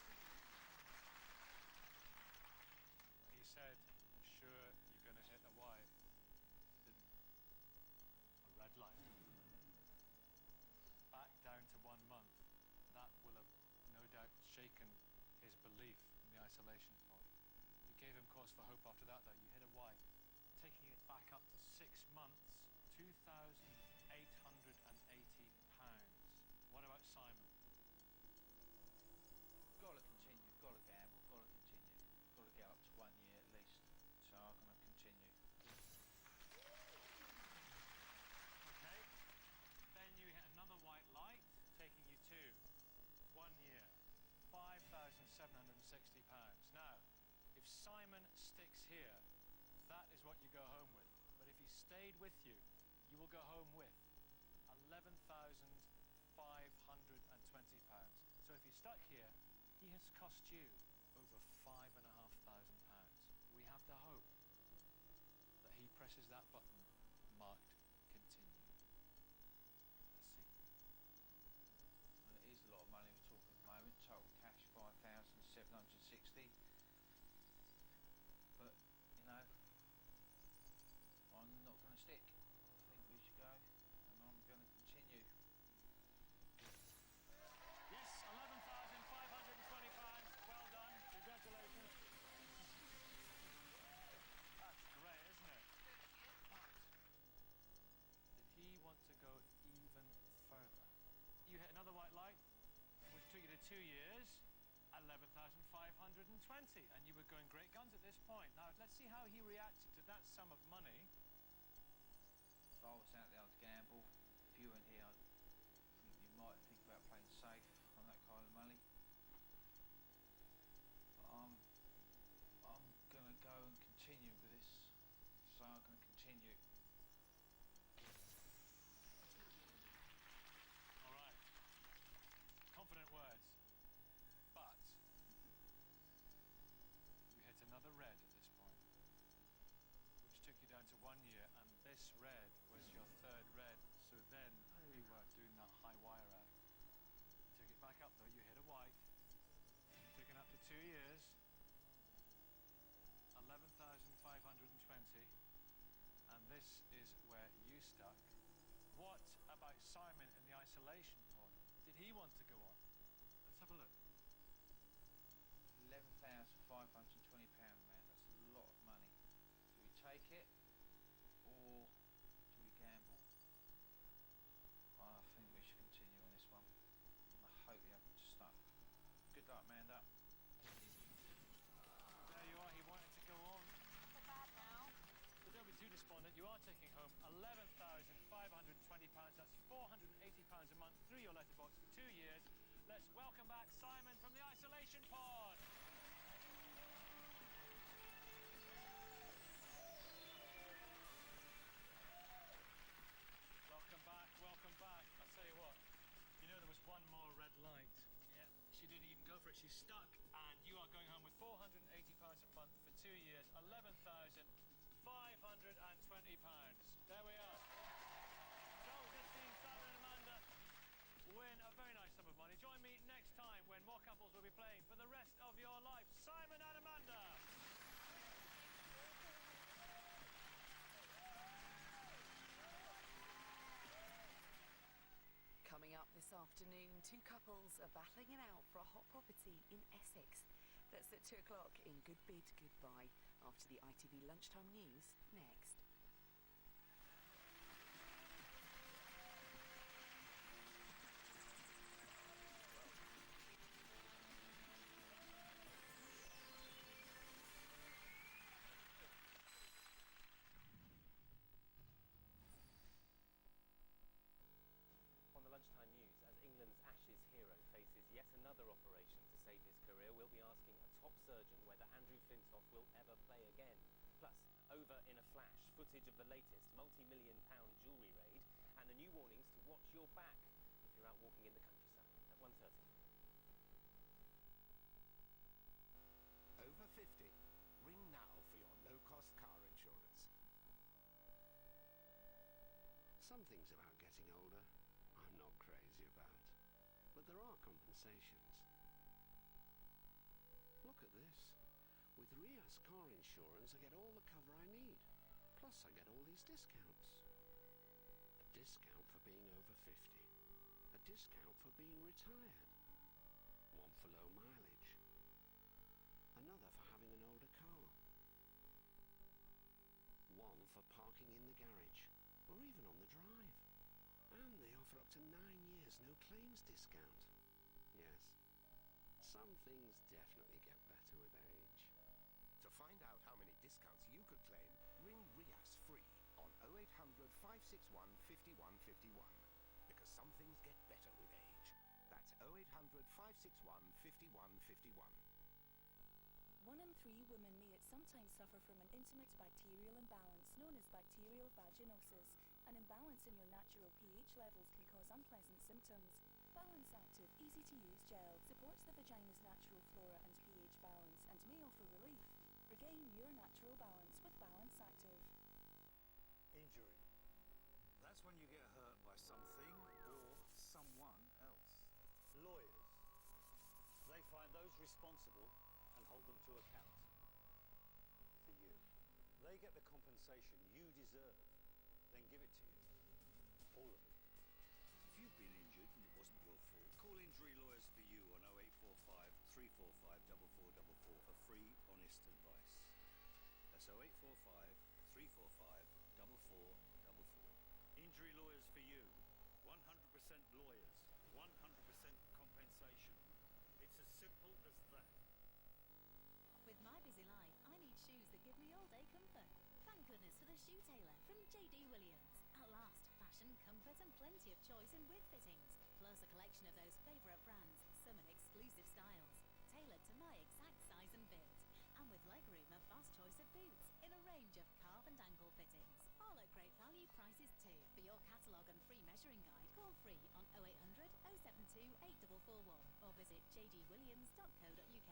He said, sure, you're going to hit a white. Didn't. A red light. Back down to 1 month. That will have no doubt shaken his belief in the isolation pod. You gave him cause for hope after that, though. You hit a white. Taking it back up to 6 months, £2,880. What about Simon? Got to continue, got to gamble, got to continue. Got to get up to 1 year at least. So I'm going to continue. Okay. Then you hit another white light, taking you to 1 year, £5,760. Now, if Simon sticks here, that is what you go home with. But if he stayed with you, you will go home with £11,520. So if he stuck here, he has cost you over £5,500. We have to hope that he presses that button marked continue. Let's see. Well, it is a lot of money we're talking at the moment. Total cash 5,760. But, you know, I'm not going to stick. I think we should go, and I'm going to continue. Yes, £11,520. Well done. Congratulations. That's great, isn't it? But did he want to go even further? You hit another white light, which took you to 2 years, 11,520, and you were going great guns at this point. Now, let's see how he reacted to that sum of money. If I was out there, I'd gamble. If you were in here, I think you might think about playing safe on that kind of money. But I'm going to go and continue with this. So I'm going to continue. All right. Confident words. But you hit another red at this point, which took you down to 1 year, and this red was your third red. So then you were doing that high wire out. You took it back up though, you hit a white. Took it up to 2 years, 11,520, and this is where you stuck. What about Simon in the isolation pod? Did he want to go on? Let's have a look. £11,520, man. That's a lot of money. Do we take it, or do we gamble? I think we should continue on this one. And I hope you haven't stuck. Good luck, Amanda. There you are, he wanted to go on. Not so bad now. But don't be too despondent. You are taking home £11,520. That's £480 a month through your letterbox for 2 years. Let's welcome back Simon from the isolation pod. Welcome back, welcome back. I'll tell you what, you know there was one more red light. Yeah, she didn't even go for it. She's stuck, and you are going home with £480 a month for 2 years, £11,520. There we are. So, this team, Simon and Amanda, win a very nice sum of money. Join me next time when more couples will be playing for the rest of your life. Simon and Amanda. afternoon, two couples are battling it out for a hot property in Essex. That's at 2 o'clock in Good Bid Goodbye, after the ITV lunchtime news next. On the lunchtime news, as England's Ashes hero faces yet another operation to save his career, we'll be asking a top surgeon whether Andrew Flintoff will ever play again. Plus, over in a flash, footage of the latest multi-million-pound jewellery raid and the new warnings to watch your back if you're out walking in the countryside at 1:30. Over 50? Ring now for your no-cost car insurance. Some things about getting older I'm not crazy about, but there are compensations. Look at this. With Rias car insurance I get all the cover I need, plus I get all these discounts. A discount for being over 50, a discount for being retired, one for low mileage, another for having an older car, one for parking in the garage or even on the drive. And they offer up to 9 years no claims discount. Yes, some things definitely get better with age. To find out how many discounts you could claim, ring Rias free on 0800 561 5151. Because some things get better with age. That's 0800 561 5151. 1 in 3 women may at some time suffer from an intimate bacterial imbalance known as bacterial vaginosis. An imbalance in your natural pH levels can cause unpleasant symptoms. Balance Active easy-to-use gel supports the vagina's natural flora and pH balance and may offer relief. Regain your natural balance with Balance Active. Injury. That's when you get hurt by something or someone else. Lawyers. They find those responsible and hold them to account. For you. They get the compensation you deserve, then give it to you. All of it. If you've been injured and it wasn't your fault, call Injury Lawyers for You on 0845 345 4444 for free, honest advice. That's 0845 345 4444. Injury Lawyers for You. 100% lawyers. 100% compensation. It's as simple as that. With my busy life, I need shoes that give me all-day comfort. Thank goodness for the Shoe Tailor from JD Williams. At last, fashion, comfort and plenty of choice in width fittings. Plus a collection of those favourite brands, some in exclusive styles. Tailored to my exact size and fit. And with legroom, a vast choice of boots in a range of calf and ankle fittings. All at great value prices too. For your catalogue and free measuring guide, call free on 0800 072 8441 or visit jdwilliams.co.uk.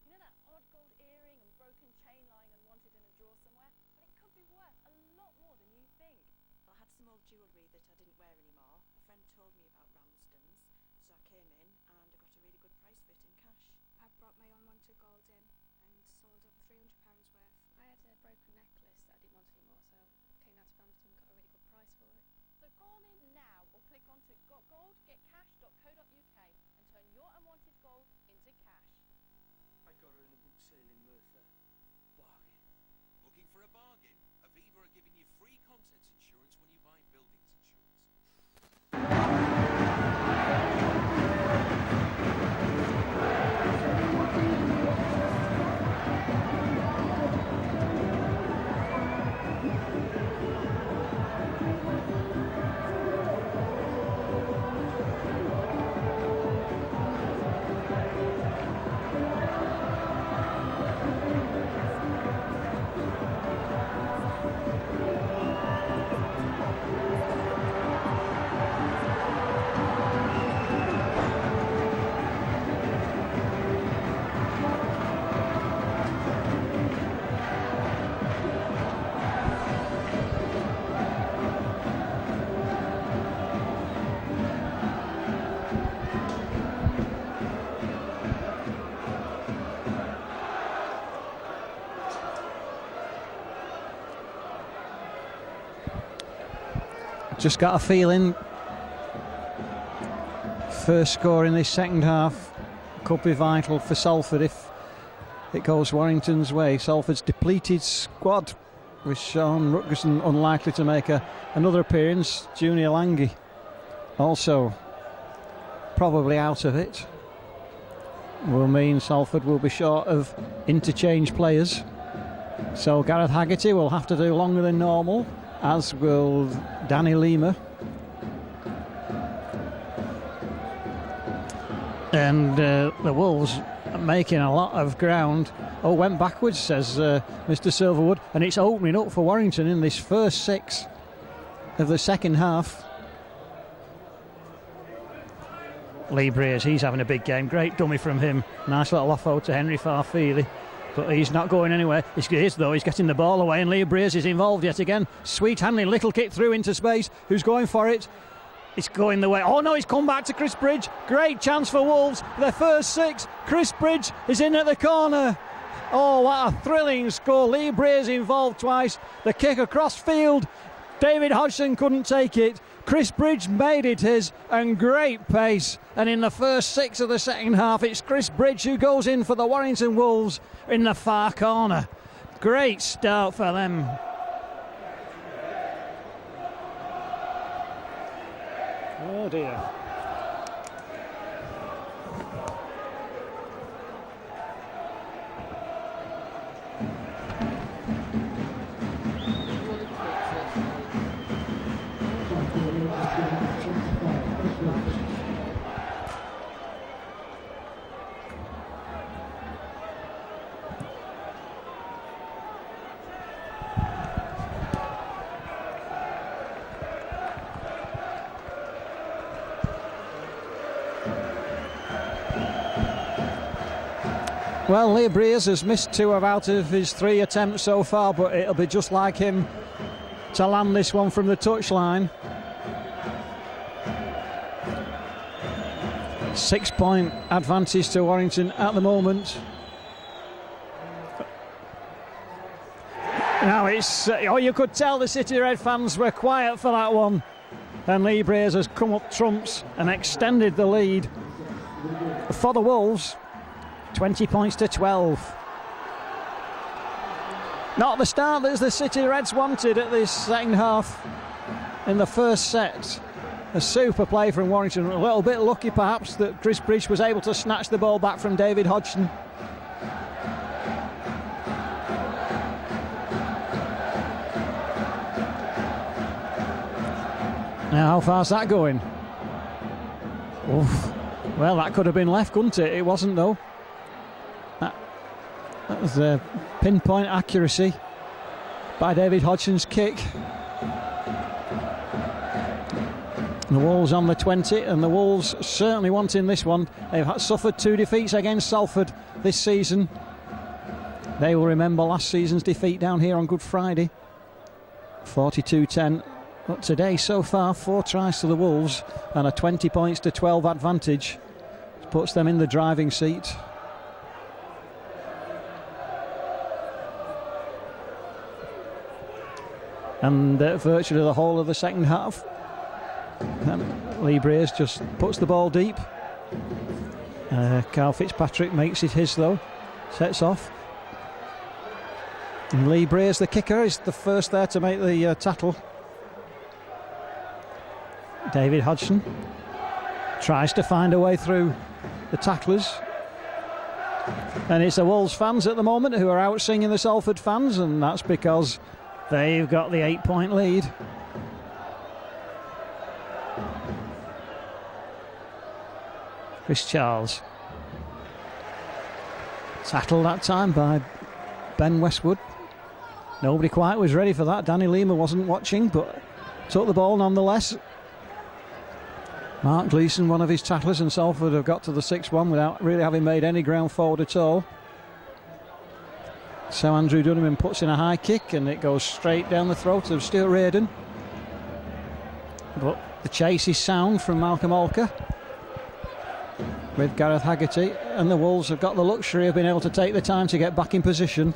You know that odd gold earring and broken chain lying unwanted in a drawer somewhere? Well, it could be worth a lot more than you think. I had some old jewellery that I didn't wear anymore. A friend told me about Ramsden's, so I came in and I got a really good price for it in cash. I brought my unwanted gold in and sold over £300 worth. I had a broken necklace that I didn't want anymore, so I came out to Ramsden and got a really good price for it. So go on in now or click on to gotgoldgetcash.co.uk and turn your unwanted gold into cash. I got her in a boot sale in Merthyr. Bargain. Looking for a bargain? Aviva are giving you free contents insurance when you buy buildings insurance. Just got a feeling first score in this second half could be vital for Salford if it goes Warrington's way. Salford's depleted squad, with Sean Rutgerson unlikely to make another appearance. Junior Lange also probably out of it. Will mean Salford will be short of interchange players. So Gareth Haggerty will have to do longer than normal, as will Danny Lima. And the Wolves making a lot of ground. Oh, went backwards, says Mr. Silverwood, and it's opening up for Warrington in this first 6 of the second half. Lee Briers, he's having a big game. Great dummy from him. Nice little offload to Henry Farfeely, but he's not going anywhere. He is, though. He's getting the ball away, and Lee Briers is involved yet again. Sweet handling, little kick through into space. Who's going for it? It's going the way. Oh no, it's come back to Chris Bridge. Great chance for Wolves. Their first 6. Chris Bridge is in at the corner. Oh, what a thrilling score. Lee Briers involved twice. The kick across field. David Hodgson couldn't take it. Chris Bridge made it his, and great pace. And in the first 6 of the second half, it's Chris Bridge who goes in for the Warrington Wolves in the far corner. Great start for them. Oh dear. Well, Lee Briers has missed 2 out of his 3 attempts so far, but it'll be just like him to land this one from the touchline. 6-point advantage to Warrington at the moment. Now it's, you could tell the City Red fans were quiet for that one. And Lee Briers has come up trumps and extended the lead for the Wolves. 20 points to 12. Not the start that the City Reds wanted at this second half in the first set. A super play from Warrington. A little bit lucky perhaps that Chris Bridge was able to snatch the ball back from David Hodgson. Now how far's that going? Oof. Well, that could have been left, couldn't it? It wasn't though. That was a pinpoint accuracy by David Hodgson's kick. The Wolves on the 20, and the Wolves certainly wanting this one. They've suffered 2 defeats against Salford this season. They will remember last season's defeat down here on Good Friday, 42-10. But today, so far, 4 tries to the Wolves and a 20 points to 12 advantage. Puts them in the driving seat. And virtually the whole of the second half. And Lee Briers just puts the ball deep. Carl Fitzpatrick makes it his though. Sets off. And Lee Briers, the kicker, is the first there to make the tackle. David Hodgson tries to find a way through the tacklers. And it's the Wolves fans at the moment who are out singing the Salford fans, and that's because they've got the 8-point lead. Chris Charles. Tackled that time by Ben Westwood. Nobody quite was ready for that. Danny Lima wasn't watching, but took the ball nonetheless. Mark Gleeson, one of his tacklers, and Salford have got to the 6-1 without really having made any ground forward at all. So Andrew Dunham puts in a high kick and it goes straight down the throat of Stuart Reardon. But the chase is sound from Malcolm Alker with Gareth Haggerty, and the Wolves have got the luxury of being able to take the time to get back in position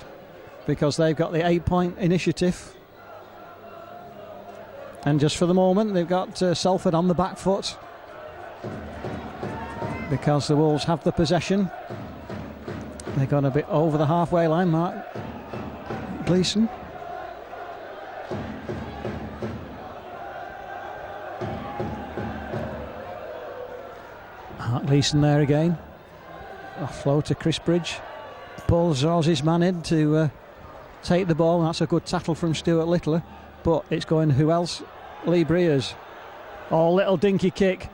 because they've got the 8-point initiative. And just for the moment they've got Salford on the back foot. because the Wolves have the possession. They got a bit over the halfway line, Mark Gleeson. Mark Gleeson there again. Offload to Chris Bridge. Paul draws his man in to take the ball. That's a good tackle from Stuart Littler, but it's going who else? Lee Breers. Oh, little dinky kick.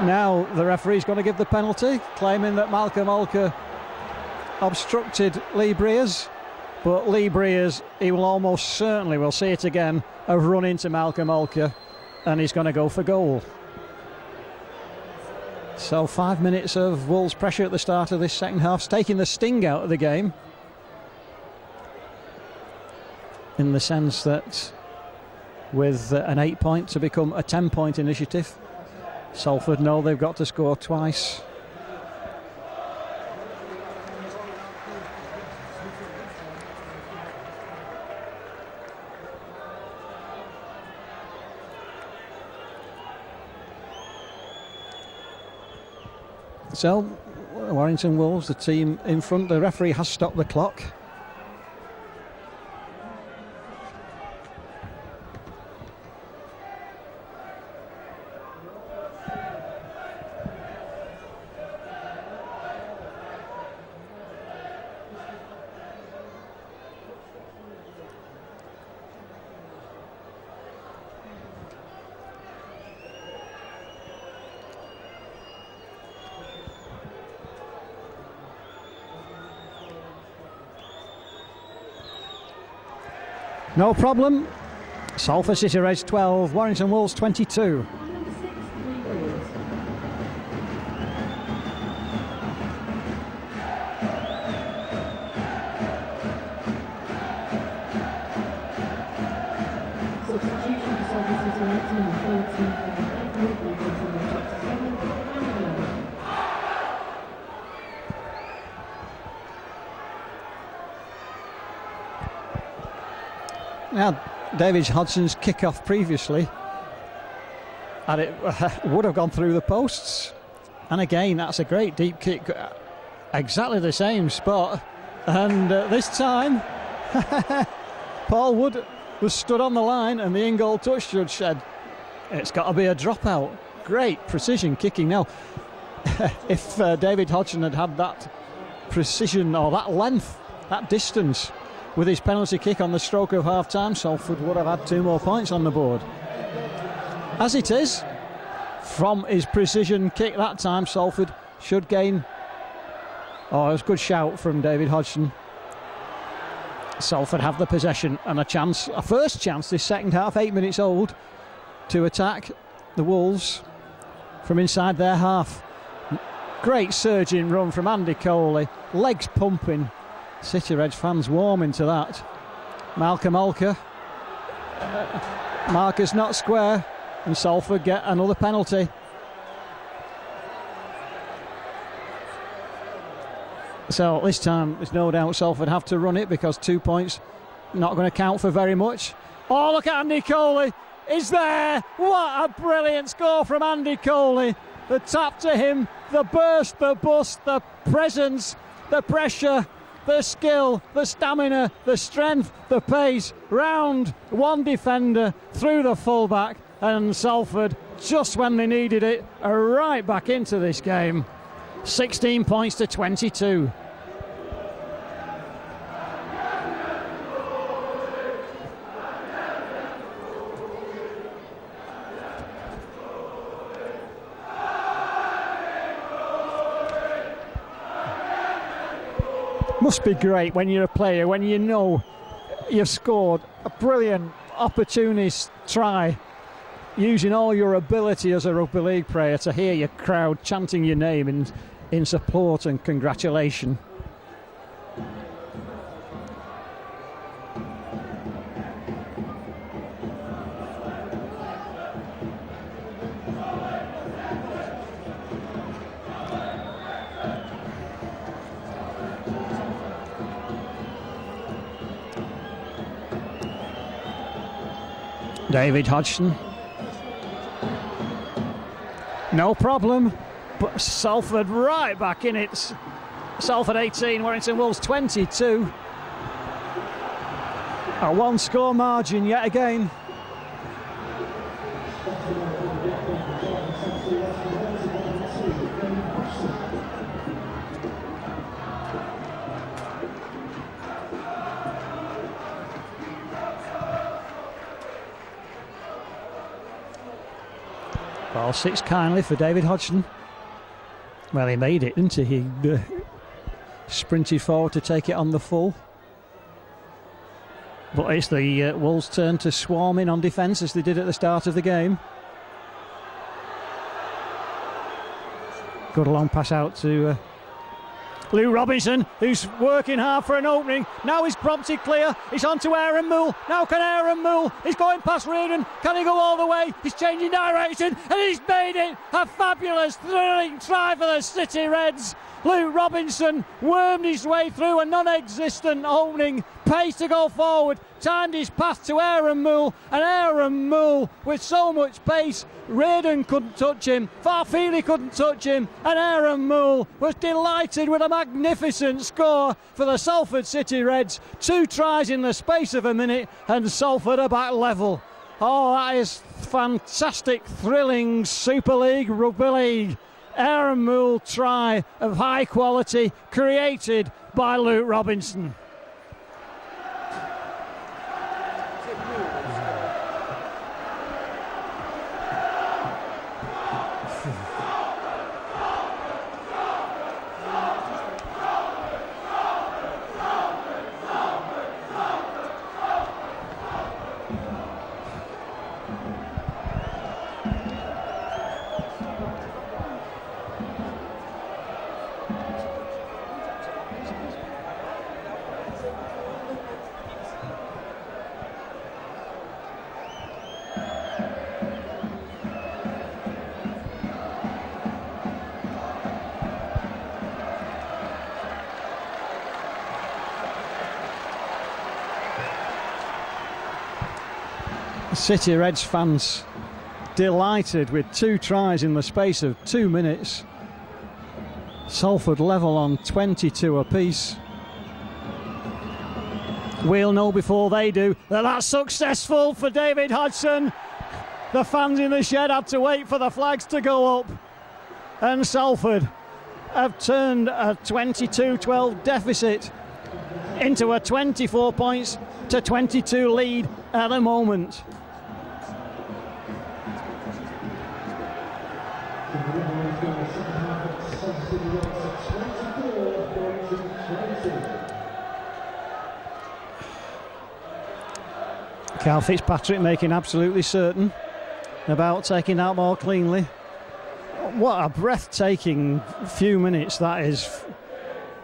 Now the referee's going to give the penalty, claiming that Malcolm Olker obstructed Lee Breers, but Lee Breers, he will almost certainly, we'll see it again, have run into Malcolm Olker, and he's going to go for goal. So 5 minutes of Wolves pressure at the start of this second half, taking the sting out of the game, in the sense that with an 8 point to become a 10 point initiative, Salford know they've got to score twice. So, Warrington Wolves, the team in front. The referee has stopped the clock. No problem. Salford City Reds 12, Warrington Wolves 22. Now, David Hodgson's kick-off previously, and it would have gone through the posts. And again, that's a great deep kick, exactly the same spot. And this time, Paul Wood was stood on the line, and the in-goal touch judge said, it's got to be a dropout. Great precision kicking. Now, if David Hodgson had had that precision or that length, that distance, with his penalty kick on the stroke of half-time, Salford would have had 2 more points on the board. As it is, from his precision kick that time, Salford should gain... Oh, it was a good shout from David Hodgson. Salford have the possession and a first chance this second half, 8 minutes old, to attack the Wolves from inside their half. Great surging run from Andy Coley, legs pumping. City Reds fans warming to that. Malcolm Olker, markers not square, and Salford get another penalty. So this time there's no doubt Salford have to run it, because 2 points not going to count for very much. Oh, look at Andy Coley, he's there. What a brilliant score from Andy Coley. The tap to him, the burst, the bust, the presence, the pressure, the skill, the stamina, the strength, the pace, round one defender, through the fullback, and Salford, just when they needed it, are right back into this game. 16 points to 22. Must be great when you're a player, when you know you've scored a brilliant opportunist try, using all your ability as a rugby league player, to hear your crowd chanting your name in support and congratulation. David Hodgson. No problem. But Salford right back in it. Salford 18, Warrington Wolves 22. A one-score margin yet again. Ball sits kindly for David Hodgson. Well, he made it, didn't he? He sprinted forward to take it on the full. But it's the Wolves' turn to swarm in on defence as they did at the start of the game. Good long pass out to Lou Robinson, who's working hard for an opening. Now he's prompted clear. He's on to Aaron Moole. Now can Aaron Moole? He's going past Reardon. Can he go all the way? He's changing direction and he's made it. A fabulous, thrilling try for the City Reds. Lou Robinson wormed his way through a non-existent opening. Pace to go forward. Timed his path to Aaron Moole. And Aaron Moole, with so much pace, Reardon couldn't touch him. Farfili couldn't touch him. And Aaron Moole was delighted with a magnificent score for the Salford City Reds. 2 tries in the space of a minute and Salford are back level. Oh, that is fantastic, thrilling Super League Rugby League. Aaron Moole try of high quality created by Luke Robinson. City Reds fans delighted with 2 tries in the space of 2 minutes. Salford level on 22 apiece. We'll know before they do that that's successful for David Hodgson. The fans in the shed had to wait for the flags to go up. And Salford have turned a 22-12 deficit into a 24 points to 22 lead at the moment. Carl Fitzpatrick making absolutely certain about taking that ball cleanly. What a breathtaking few minutes that is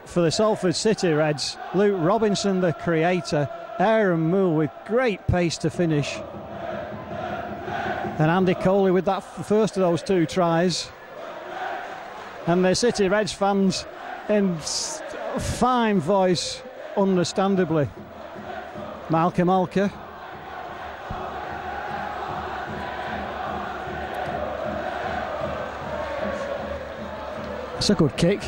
for the Salford City Reds. Luke Robinson, the creator. Aaron Moole with great pace to finish. And Andy Coley with that first of those 2 tries. And the City Reds fans in fine voice, understandably. Malcolm Alker. It's a good kick.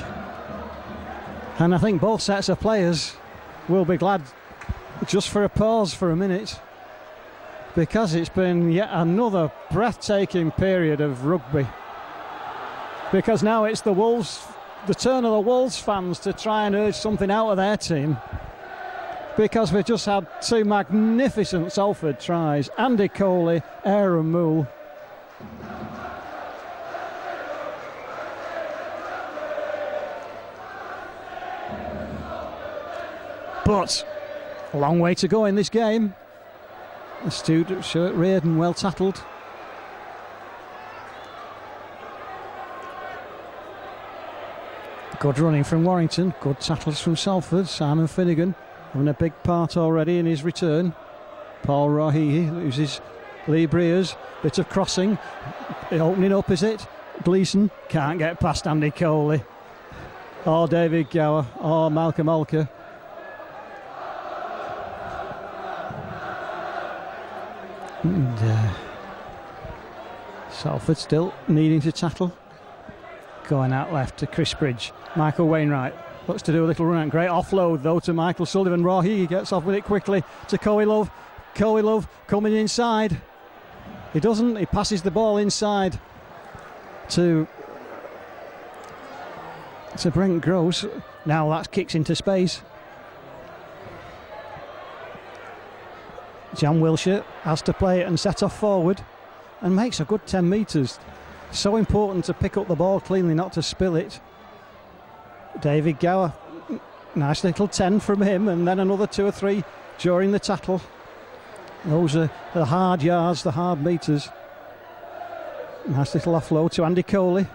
And I think both sets of players will be glad just for a pause for a minute, because it's been yet another breathtaking period of rugby. Because now it's the turn of the Wolves fans to try and urge something out of their team. Because we've just had 2 magnificent Salford tries. Andy Coley, Aaron Moole. But a long way to go in this game. Stuart Reardon well tattled. Good running from Warrington, good tackles from Salford. Simon Finnegan having a big part already in his return. Paul Rahihi loses Lee Breers, bit of crossing, opening up, is it? Gleeson can't get past Andy Coley. Or David Gower, or Malcolm Alker. And Salford still needing to tackle. Going out left to Chris Bridge. Michael Wainwright looks to do a little run out. Great offload though to Michael Sullivan. Rohi gets off with it quickly to Coe Love. Coe Love coming inside. He doesn't. He passes the ball inside to Brent Gross. Now that's kicks into space. Jan Wilshire has to play it and set off forward and makes a good 10 metres. So important to pick up the ball cleanly, not to spill it. David Gower, nice little 10 from him, and then another 2 or 3 during the tackle. Those are the hard yards, the hard metres. Nice little offload to Andy Coley.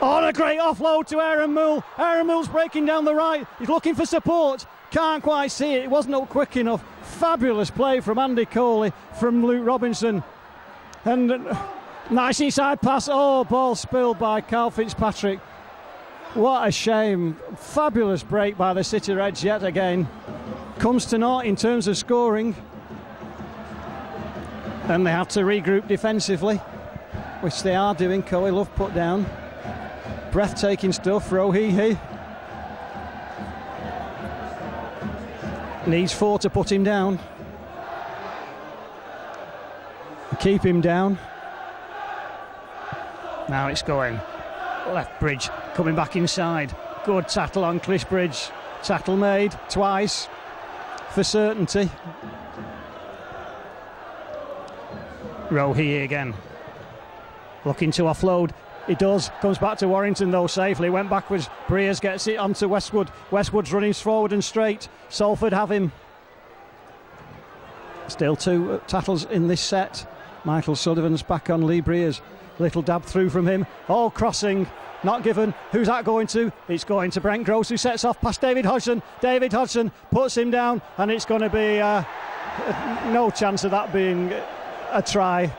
Oh, and a great offload to Aaron Moole. Aaron Moole's breaking down the right. He's looking for support. Can't quite see it. It wasn't up quick enough. Fabulous play from Andy Coley, from Luke Robinson. And nice inside pass. Oh, ball spilled by Carl Fitzpatrick. What a shame. Fabulous break by the City Reds yet again. Comes to naught in terms of scoring. And they have to regroup defensively, which they are doing. Coe Love put down. Breathtaking stuff. Rohihi needs 4 to put him down. Keep him down. Now it's going. Left Bridge coming back inside. Good tackle on Chris Bridge. Tackle made twice for certainty. Rohi again. Looking to offload. He does. Comes back to Warrington though safely. Went backwards. Breers gets it onto Westwood. Westwood's running forward and straight. Salford have him. Still 2 tackles in this set. Michael Sullivan's back on Lee Breers. Little dab through from him. Oh, crossing. Not given. Who's that going to? It's going to Brent Gross, who sets off past David Hodgson. David Hodgson puts him down, and it's going to be no chance of that being a try.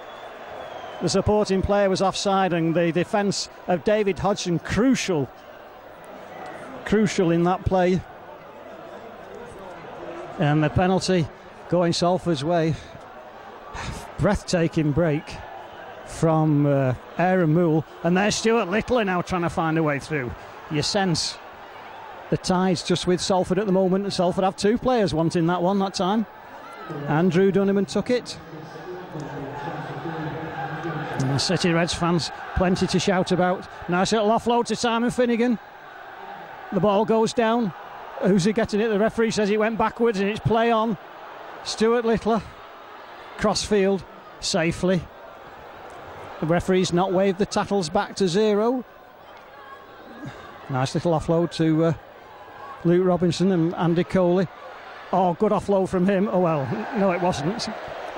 The supporting player was offside, and the defence of David Hodgson crucial in that play. And the penalty going Salford's way. Breathtaking break from Aaron Moole, and there's Stuart Little now trying to find a way through. You sense the tides just with Salford at the moment, and Salford have 2 players wanting that one that time. Andrew Dunneman took it. And the City Reds fans, plenty to shout about. Nice little offload to Simon Finnegan. The ball goes down. Who's he getting it? The referee says it went backwards, and it's play on. Stuart Littler, crossfield, safely. The referee's not waved the tackles back to 0. Nice little offload to Luke Robinson and Andy Coley. Oh, good offload from him. Oh, well, no, it wasn't.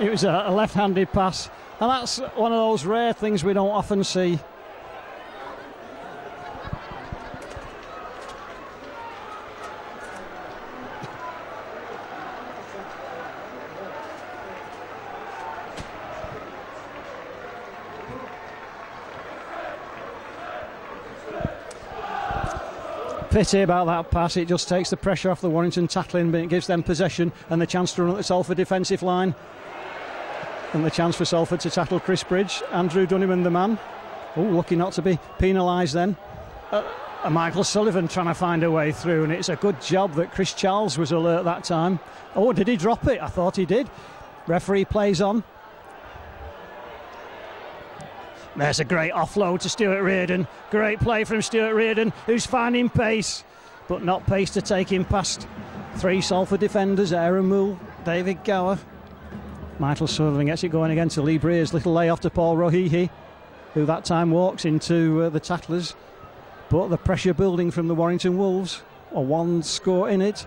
It was a left-handed pass. And that's one of those rare things we don't often see. Pity about that pass. It just takes the pressure off the Warrington tackling, but it gives them possession and the chance to run at the Salford defensive line. And the chance for Salford to tackle Chris Bridge. Andrew Dunneman, the man. Oh, lucky not to be penalised then. Michael Sullivan trying to find a way through, and it's a good job that Chris Charles was alert that time. Oh, did he drop it? I thought he did. Referee plays on. There's a great offload to Stuart Reardon. Great play from Stuart Reardon, who's finding pace, but not pace to take him past 3 Salford defenders. Aaron Moole, David Gower. Michael Sullivan gets it going again to Lee Breers. Little layoff to Paul Rohihi, who that time walks into the tacklers. But the pressure building from the Warrington Wolves. A 1 score in it.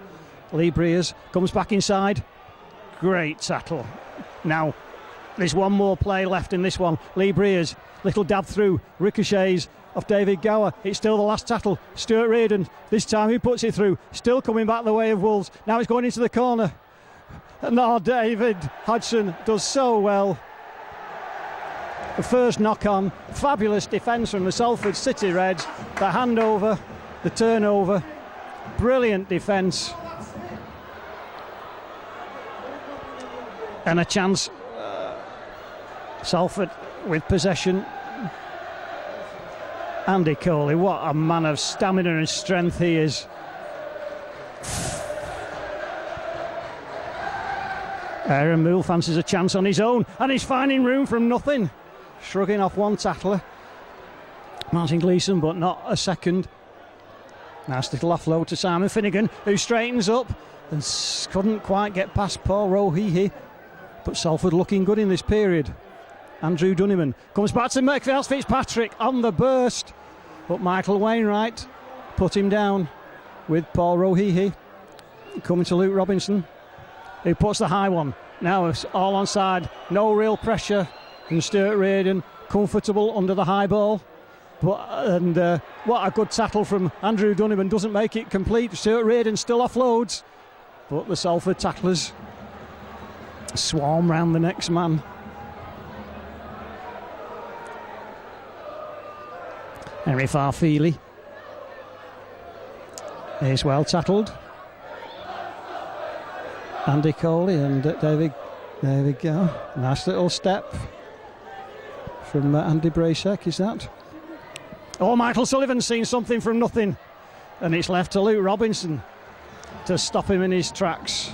Lee Breers comes back inside. Great tackle. Now, there's one more play left in this one. Lee Breers, little dab through, ricochets off David Gower. It's still the last tackle. Stuart Reardon, this time he puts it through. Still coming back the way of Wolves. Now it's going into the corner. No, David Hodgson does so well. The first knock on, fabulous defence from the Salford City Reds. The handover, the turnover, brilliant defence. And a chance, Salford with possession. Andy Coley, what a man of stamina and strength he is. Aaron Moole fancies a chance on his own, and he's finding room from nothing. Shrugging off one tackler. Martin Gleeson, but not a second. Nice little offload to Simon Finnegan, who straightens up and couldn't quite get past Paul Rohihi. But Salford looking good in this period. Andrew Dunniman comes back to McPhail Fitzpatrick on the burst. But Michael Wainwright put him down with Paul Rohihi. Coming to Luke Robinson, who puts the high one. Now it's all onside, no real pressure. And Stuart Reardon comfortable under the high ball. What a good tackle from Andrew Dunniman, doesn't make it complete. Stuart Reardon still offloads, but the Salford tacklers swarm round the next man. Henry Farfeely is well tackled. Andy Coley and David. There we go. Nice little step from Andy Bracek, is that? Oh, Michael Sullivan's seen something from nothing, and it's left to Luke Robinson to stop him in his tracks.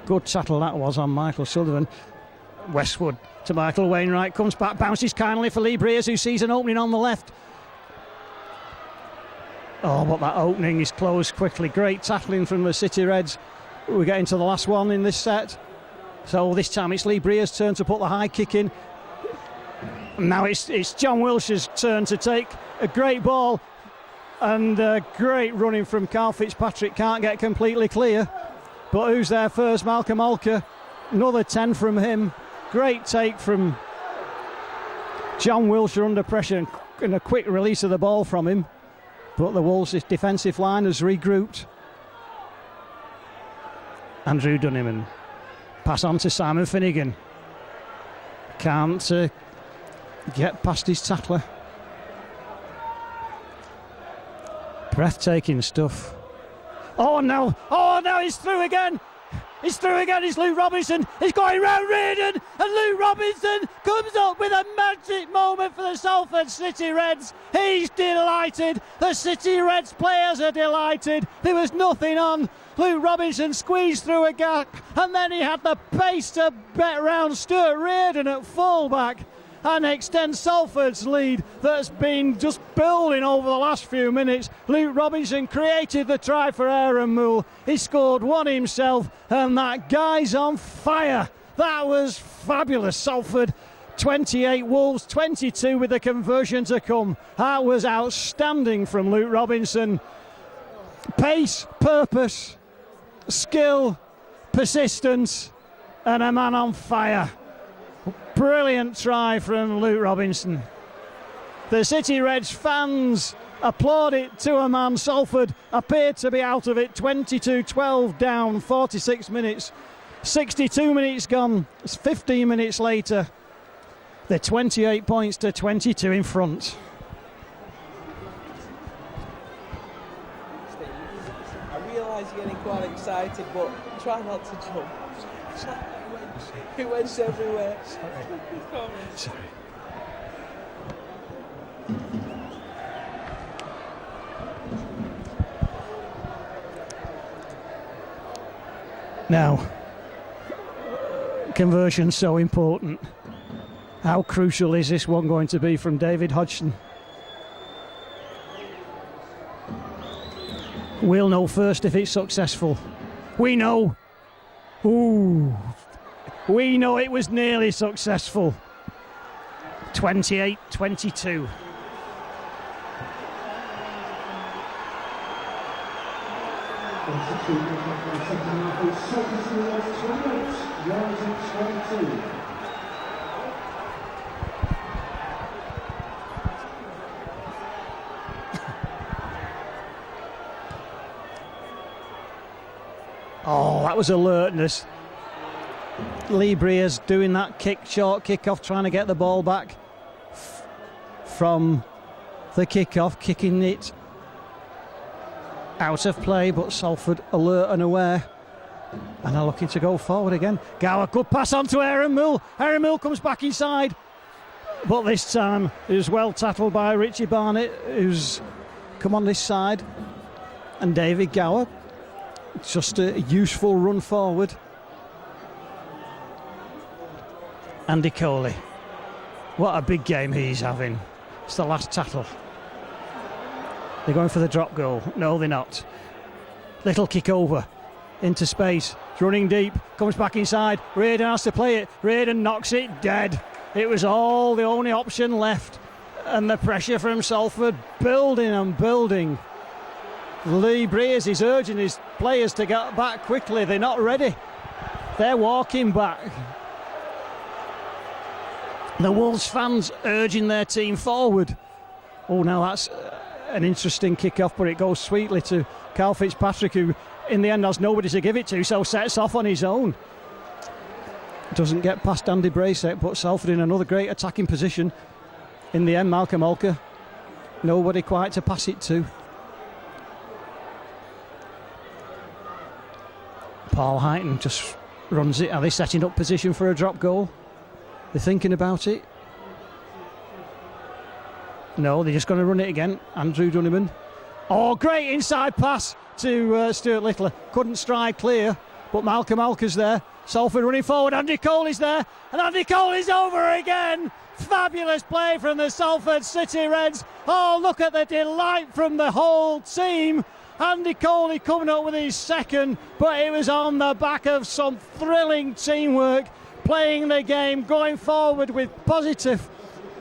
Good tackle that was on Michael Sullivan. Westwood to Michael Wainwright, comes back, bounces kindly for Lee Breers, who sees an opening on the left. Oh, but that opening is closed quickly. Great tackling from the City Reds. We're getting to the last one in this set. So this time it's Lee Breers' turn to put the high kick in. Now it's John Wilshire's turn to take a great ball, and great running from Carl Fitzpatrick, can't get completely clear. But who's there first? Malcolm Alker. Another 10 from him. Great take from John Wilshire under pressure, and a quick release of the ball from him. But the Wolves' defensive line has regrouped. Andrew Dunniman. Pass on to Simon Finnegan. Can't get past his tackler. Breathtaking stuff. Oh no, he's through again. It's Luke Robinson. He's going round Reardon, and Luke Robinson comes up with a magic moment for the Salford City Reds. He's delighted. The City Reds players are delighted. There was nothing on. Luke Robinson squeezed through a gap, and then he had the pace to bet round Stuart Reardon at fullback and extend Salford's lead that's been just building over the last few minutes. Luke Robinson created the try for Aaron Moole. He scored one himself, and that guy's on fire. That was fabulous. Salford 28, Wolves 22 with the conversion to come. That was outstanding from Luke Robinson. Pace, purpose, skill, persistence, and a man on fire. Brilliant try from Luke Robinson. The City Reds fans applaud it to a man. Salford appeared to be out of it. 22-12 down, 46 minutes. 62 minutes gone. It's 15 minutes later. They're 28 points to 22 in front. I realise you're getting quite excited, but try not to jump. It went everywhere. Sorry. Now, conversion so important. How crucial is this one going to be from David Hodgson? We'll know first if it's successful. We know. We know it was nearly successful. 28-22. Oh, that was alertness. Lee Breers doing that short kick-off, trying to get the ball back from the kick-off, kicking it out of play, but Salford alert and aware and are looking to go forward again. Gower, good pass on to Aaron Moole. Aaron Moole comes back inside. But this time it was well tackled by Richie Barnett, who's come on this side, and David Gower. Just a useful run forward. Andy Coley. What a big game he's having. It's the last tackle. They're going for the drop goal. No, they're not. Little kick over into space. It's running deep. Comes back inside. Reardon has to play it. Reardon knocks it dead. It was all the only option left. And the pressure from Salford building and building. Lee Breers is urging his players to get back quickly. They're not ready. They're walking back. The Wolves fans urging their team forward. Oh, now that's an interesting kick-off, but it goes sweetly to Carl Fitzpatrick, who in the end has nobody to give it to, so sets off on his own. Doesn't get past Andy Bracek, but Salford in another great attacking position. In the end, Malcolm Olker, nobody quite to pass it to. Paul Heighton just runs it. Are they setting up position for a drop goal? They're thinking about it. No, they're just going to run it again. Andrew Dunniman. Oh, great inside pass to Stuart Littler. Couldn't strike clear, but Malcolm Olker's there. Salford running forward. Andy Coley's there, and Andy Coley's over again. Fabulous play from the Salford City Reds. Oh, look at the delight from the whole team. Andy Coley coming up with his second, but it was on the back of some thrilling teamwork, playing the game, going forward with positive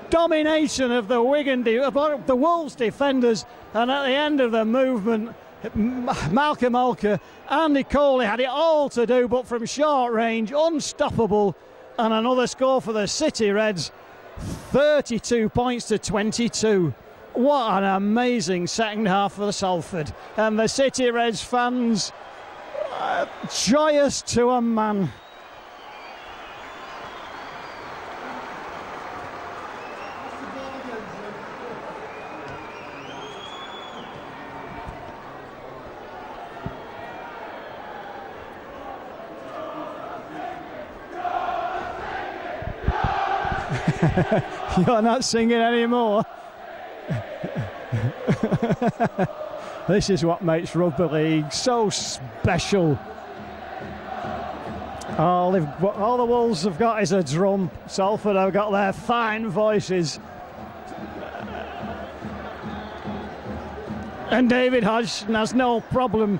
domination of the the Wolves defenders, and at the end of the movement, Malcolm Olker, Andy Coley had it all to do, but from short range, unstoppable, and another score for the City Reds, 32 points to 22. What an amazing second half for Salford, and the City Reds fans joyous to a man. You're not singing anymore. This is what makes rugby league so special. All the Wolves have got is a drum. Salford have got their fine voices. And David Hodgson has no problem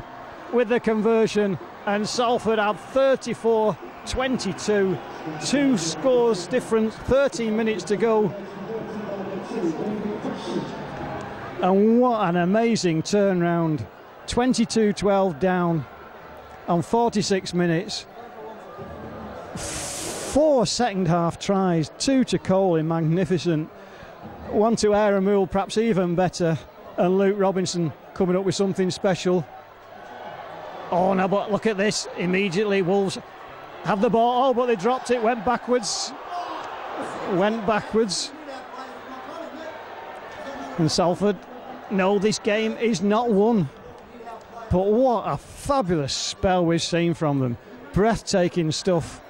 with the conversion. And Salford have 34-22. 2 scores difference, 13 minutes to go. And what an amazing turnaround. 22-12 down on 46 minutes. 4 second half tries, 2 to Coley, magnificent. 1 to Aaron Moole, perhaps even better. And Luke Robinson coming up with something special. Oh no, but look at this. Immediately Wolves have the ball, but they dropped it, went backwards. And Salford know this game is not won. But what a fabulous spell we've seen from them. Breathtaking stuff.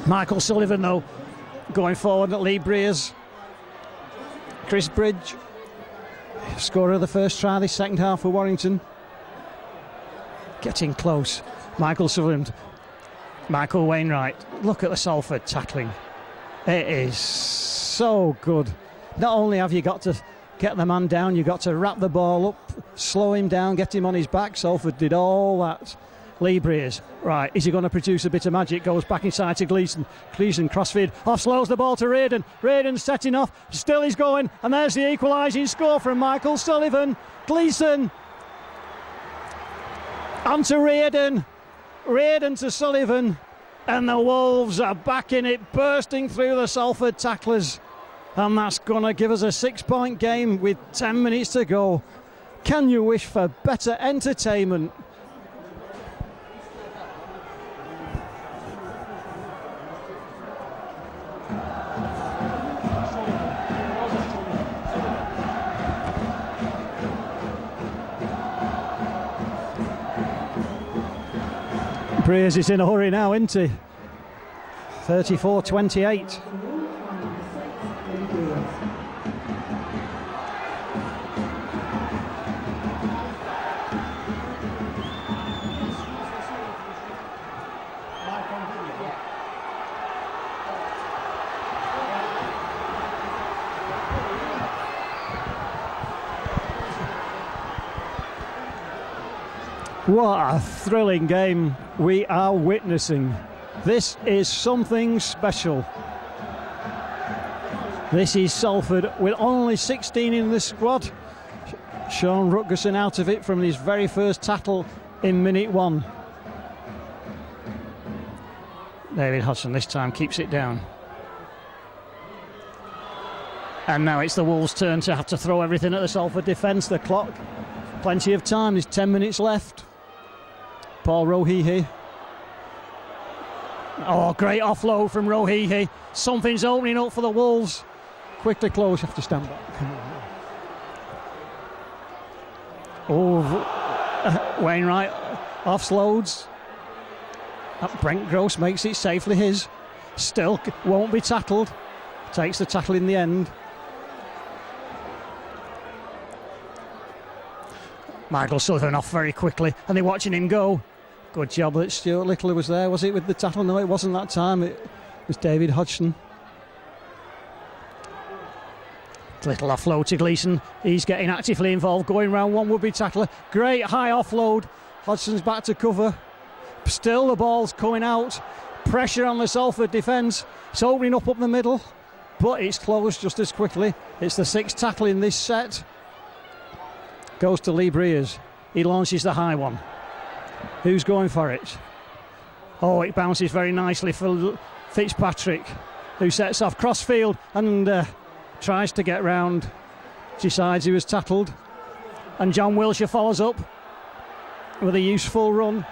Michael Sullivan, though, going forward at Lee Breers. Chris Bridge, scorer of the first try this second half for Warrington. Getting close. Michael Sullivan. Michael Wainwright. Look at the Salford tackling. It is so good. Not only have you got to get the man down, you've got to wrap the ball up, slow him down, get him on his back. Salford did all that. Lee Breers. Right, is he going to produce a bit of magic? Goes back inside to Gleeson. Gleeson crossfield. Slows the ball to Reardon. Reardon setting off. Still he's going. And there's the equalising score from Michael Sullivan. Gleeson. On to Reardon. Reardon to Sullivan. And the Wolves are back in it, bursting through the Salford tacklers. And that's going to give us a 6-point game with 10 minutes to go. Can you wish for better entertainment? Breers is in a hurry now, isn't he? 34-28. What a thrilling game we are witnessing. This is something special. This is Salford with only 16 in the squad. Sean Rutgerson out of it from his very first tackle in minute 1. David Hodgson this time keeps it down. And now it's the Wolves' turn to have to throw everything at the Salford defence. The clock, plenty of time, there's 10 minutes left. Paul Rohihi. Oh, great offload from Rohihi. Something's opening up for the Wolves. Quickly close, you have to stand back. Oh, Wainwright offloads. Brent Gross makes it safely his. Still won't be tackled. Takes the tackle in the end. Michael Sullivan off very quickly, and they're watching him go. Good job that Stuart Little was there, was it, with the tackle? No, it wasn't that time. It was David Hodgson. Little offload to Gleeson. He's getting actively involved, going round one would-be tackler. Great high offload. Hodgson's back to cover. Still the ball's coming out. Pressure on the Salford defence. It's opening up the middle, but it's closed just as quickly. It's the 6th tackle in this set. Goes to Lee Breers. He launches the high one. Who's going for it? Oh, it bounces very nicely for Fitzpatrick, who sets off crossfield and tries to get round. Decides he was tackled. And John Wilshire follows up with a useful run.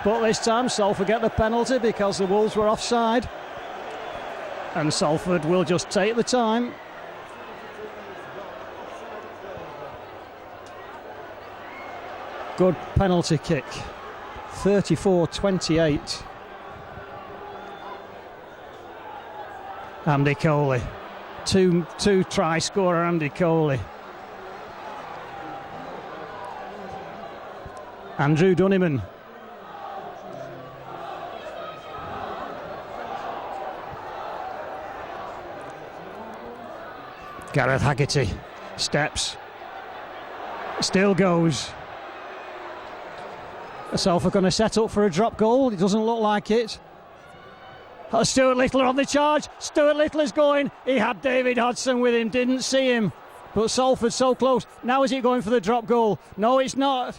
But this time Salford get the penalty because the Wolves were offside. And Salford will just take the time. Good penalty kick. 34-28. Andy Coley. Two try scorer Andy Coley. Andrew Dunniman. Gareth Haggerty steps. Still goes. Salford going to set up for a drop goal. It doesn't look like it. Stuart Littler on the charge. Stuart Littler's going. He had David Hodgson with him, didn't see him. But Salford so close. Now is it going for the drop goal? No, it's not.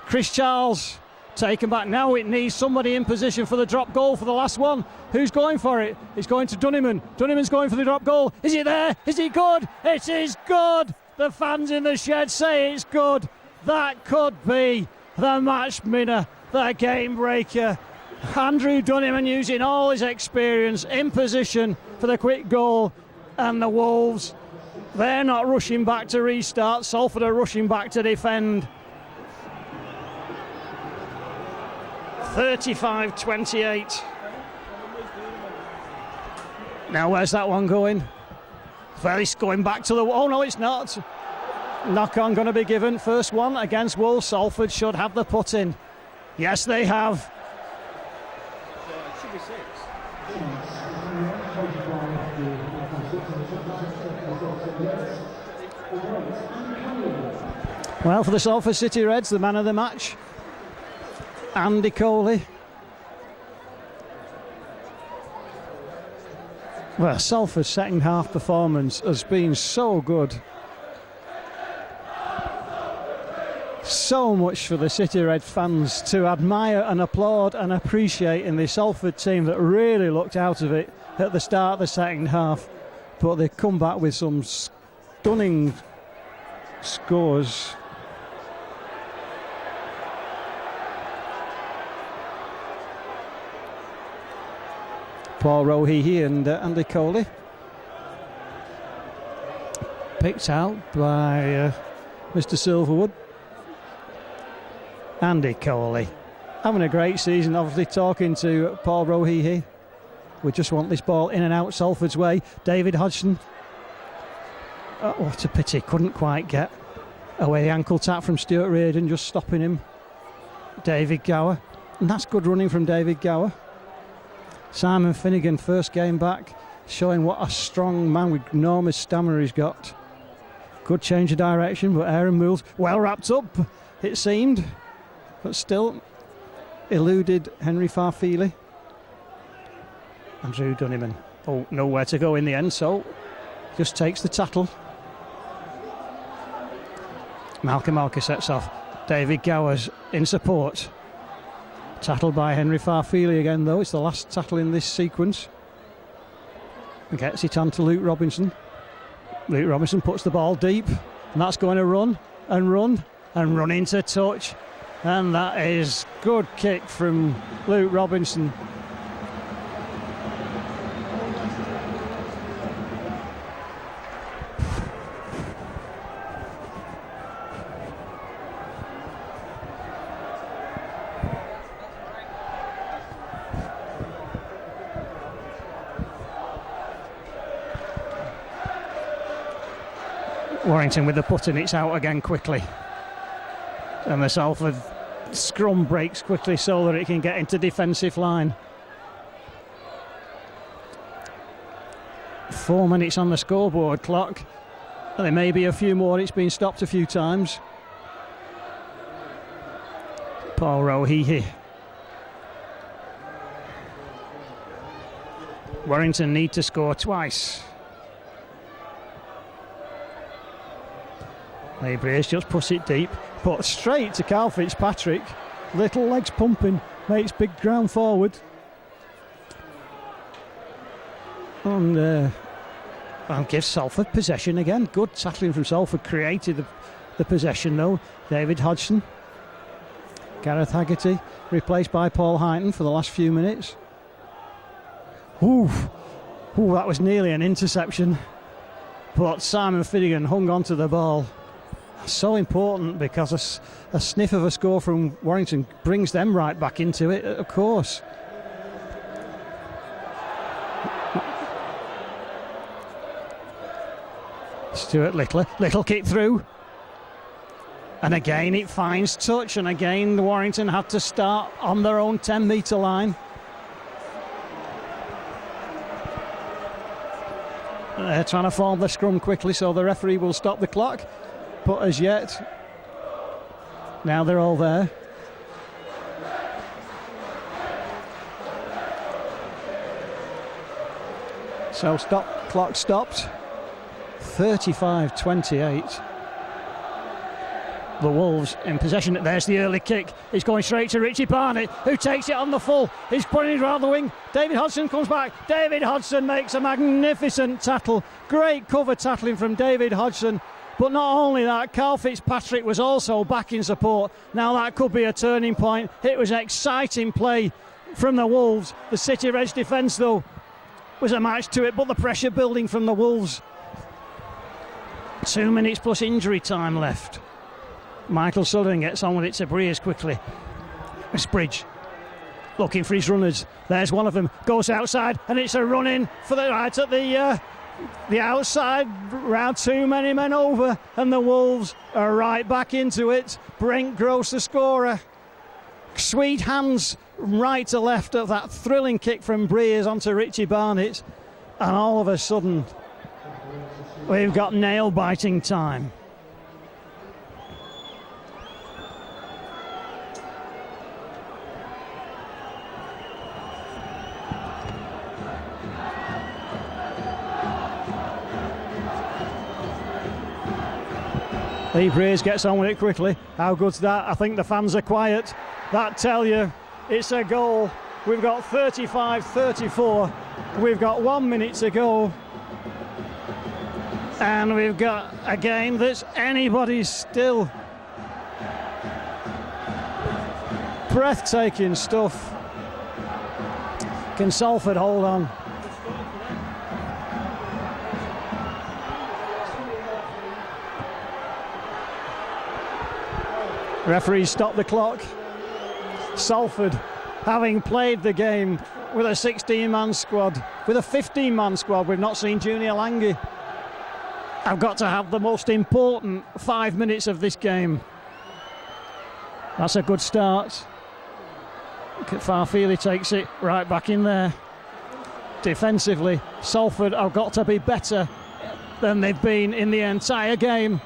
Chris Charles taken back. Now it needs somebody in position for the drop goal for the last one. Who's going for it? It's going to Dunniman. Dunniman's going for the drop goal. Is it there? Is it good? It is good. The fans in the shed say it's good. That could be the match winner, the game breaker. Andrew Dunniman using all his experience in position for the quick goal, and the Wolves, they're not rushing back to restart. Salford are rushing back to defend. 35-28. Now where's that one going? Well, it's going back to the... Oh no, it's not. Knock on going to be given. First one against Wolves. Salford should have the put in. Yes, they have. It should be 6. Well, for the Salford City Reds, the man of the match, Andy Coley. Well, Salford's second half performance has been so good. So much for the City Red fans to admire and applaud and appreciate in the Salford team that really looked out of it at the start of the second half. But they come back with some stunning scores. Paul Rohihi and Andy Coley. Picked out by Mr. Silverwood. Andy Coley having a great season, obviously talking to Paul Rohihi. We just want this ball in and out Salford's way. David Hodgson. Oh, what a pity. Couldn't quite get away the ankle tap from Stuart Reardon, just stopping him. David Gower. And that's good running from David Gower. Simon Finnegan, first game back, showing what a strong man with enormous stamina he's got. Good change of direction, but Aaron Mools well wrapped up, it seemed, but still eluded Henry Farfeely. Andrew Dunniman, nowhere to go in the end, so just takes the tattle. Malcolm Alka sets off. David Gowers in support. Tattled by Henry Farfeely again, though. It's the last tattle in this sequence. And gets it on to Luke Robinson. Luke Robinson puts the ball deep, and that's going to run into touch. And that is good kick from Luke Robinson. Warrington with the putt, and it's out again quickly. And the Salford scrum breaks quickly so that it can get into defensive line. 4 minutes on the scoreboard clock. And there may be a few more. It's been stopped a few times. Paul Rohehe. Warrington need to score twice. Lee Brace just puts it deep, but straight to Carl Fitzpatrick. Little legs pumping, makes big ground forward. And gives Salford possession again. Good tackling from Salford, created the possession though. David Hodgson. Gareth Haggerty, replaced by Paul Hyton for the last few minutes. Ooh, that was nearly an interception. But Simon Finnegan hung on to the ball. So important, because a sniff of a score from Warrington brings them right back into it, of course. Stuart Little kick through. And again it finds touch, and again the Warrington had to start on their own 10-metre line. They're trying to form the scrum quickly, so the referee will stop the clock. But as yet, now they're all there. So clock stopped. 35-28. The Wolves in possession. There's the early kick. It's going straight to Richie Barnett, who takes it on the full. He's putting it around the wing. David Hodgson comes back. David Hodgson makes a magnificent tackle. Great cover tackling from David Hodgson. But not only that, Carl Fitzpatrick was also back in support. Now that could be a turning point. It was exciting play from the Wolves. The City Reds defence, though, was a match to it, but the pressure building from the Wolves. 2 minutes plus injury time left. Michael Sullivan gets on with it to Breers quickly. Spridge looking for his runners. There's one of them. Goes outside, and it's a run in for the right at the outside, round too many men over, and the Wolves are right back into it. Brent Gross, the scorer. Sweet hands right to left of that thrilling kick from Breers onto Richie Barnett, and all of a sudden we've got nail-biting time. Lee Breers gets on with it quickly. How good's that? I think the fans are quiet. That tell you it's a goal. We've got 35-34. We've got 1 minute to go. And we've got a game that's anybody's still. Breathtaking stuff. Can Salford hold on? Referees stop the clock. Salford, having played the game with a 16-man squad. With a 15-man squad, we've not seen Junior Lange. I've got to have the most important 5 minutes of this game. That's a good start. Farfili takes it right back in there. Defensively, Salford have got to be better than they've been in the entire game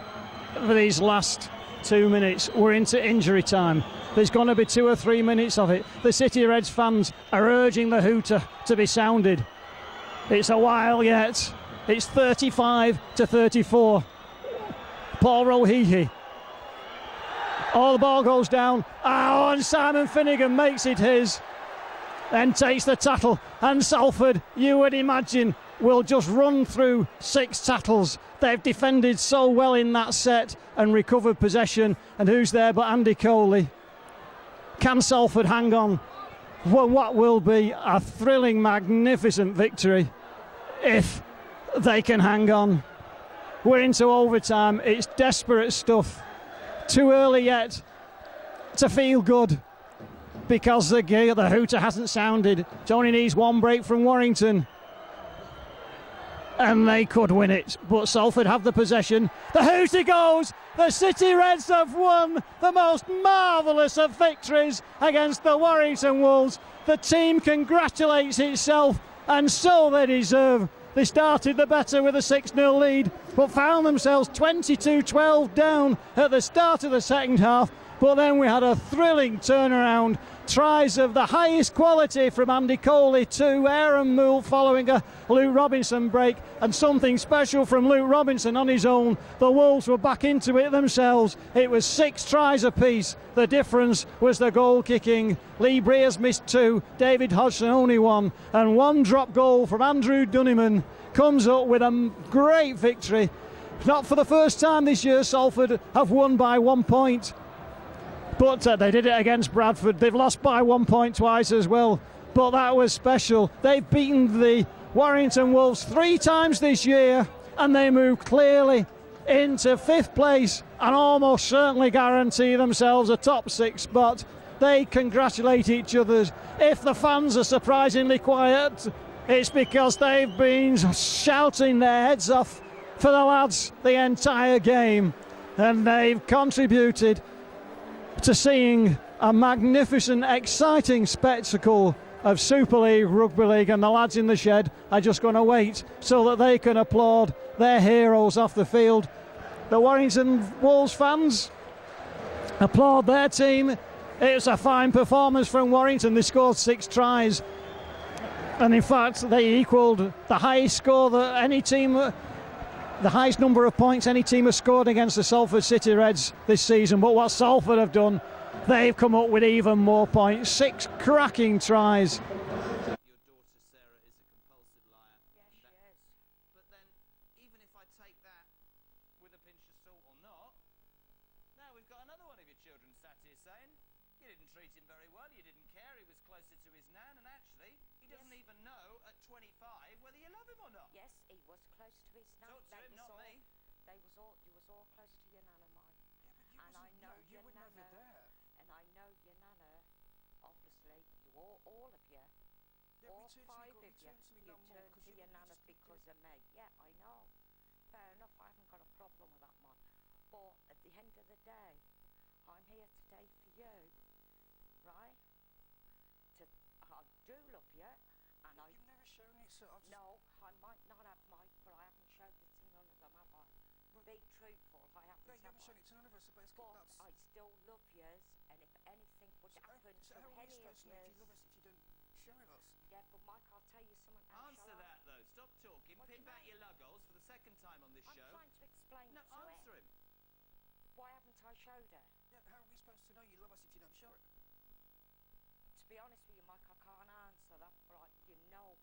for these last 2 minutes. We're into injury time. There's going to be 2 or 3 minutes of it. The City Reds fans are urging the hooter to be sounded. It's a while yet. It's 35-34. Paul Rohihi. Oh, the ball goes down. Oh, and Simon Finnegan makes it his. Then takes the tackle. And Salford, you would imagine, will just run through 6 tackles. They've defended so well in that set and recovered possession. And who's there but Andy Coley? Can Salford hang on? Well, what will be a thrilling, magnificent victory if they can hang on. We're into overtime. It's desperate stuff. Too early yet to feel good because the hooter hasn't sounded. It only needs 1 break from Warrington and they could win it, but Salford have the possession. The hooter goes. The City Reds have won the most marvellous of victories against the Warrington Wolves. The team congratulates itself, and so they deserve. They started the better with a 6-0 lead, but found themselves 22-12 down at the start of the second half. But then we had a thrilling turnaround. Tries of the highest quality from Andy Coley to Aaron Moule following a Luke Robinson break, and something special from Luke Robinson on his own. The Wolves were back into it themselves. It was 6 tries apiece. The difference was the goal kicking. Lee Breers missed 2, David Hodgson only 1, and 1 drop goal from Andrew Dunniman comes up with a great victory. Not for the first time this year Salford have won by 1 point. But they did it against Bradford. They've lost by 1 point twice as well. But that was special. They've beaten the Warrington Wolves 3 times this year, and they move clearly into 5th place and almost certainly guarantee themselves a top 6 spot. They congratulate each other. If the fans are surprisingly quiet, it's because they've been shouting their heads off for the lads the entire game, and they've contributed to seeing a magnificent, exciting spectacle of Super League Rugby League, and the lads in the shed are just going to wait so that they can applaud their heroes off the field. The Warrington Wolves fans applaud their team. It was a fine performance from Warrington. They scored 6 tries, and in fact they equalled the highest score that any team, the highest number of points any team has scored against the Salford City Reds this season. But what Salford have done, they've come up with even more points. 6 cracking tries. Your daughter Sarah is a compulsive liar. Yeah, she is. But then, even if I take that with a pinch of salt or not, now we've got another one of your children sat here saying you didn't treat him very well, you didn't care, he was closer to his nan, and actually he doesn't even know at 25 whether you love him or not. Yes, he was close to his nan. Talk to him, not me. You was all close to your nana, Mike. Yeah, but you And I know you your were never nana. there. And I know your nana. Obviously, you all of you, Yeah, all we 5 of we you, turned to me you nan more turned 'cause to you your just nana didn't because do- of me. Yeah, I know. Fair enough. I haven't got a problem with that, Mike. But at the end of the day, I'm here today for you, right? I do love you, and I. You've never shown it, so I've just... No, I might not have, Mike, but I haven't showed it to none of them, have I? Be truthful, I haven't. No, you haven't have shown it to none of us, but But that's... I still love yous, and if anything would happen So to how are we any of supposed to know if you yous... love us if you don't show us? Yeah, but Mike, I'll tell you something else. Answer that though. Stop talking. What do Pin you back mean? your luggols for the 2nd time on this I'm show. trying to explain No, to answer it. him. Why haven't I showed her? Yeah, how are we supposed to know you love us if you don't show it? To be honest with you, Mike, I can't answer that, but you know,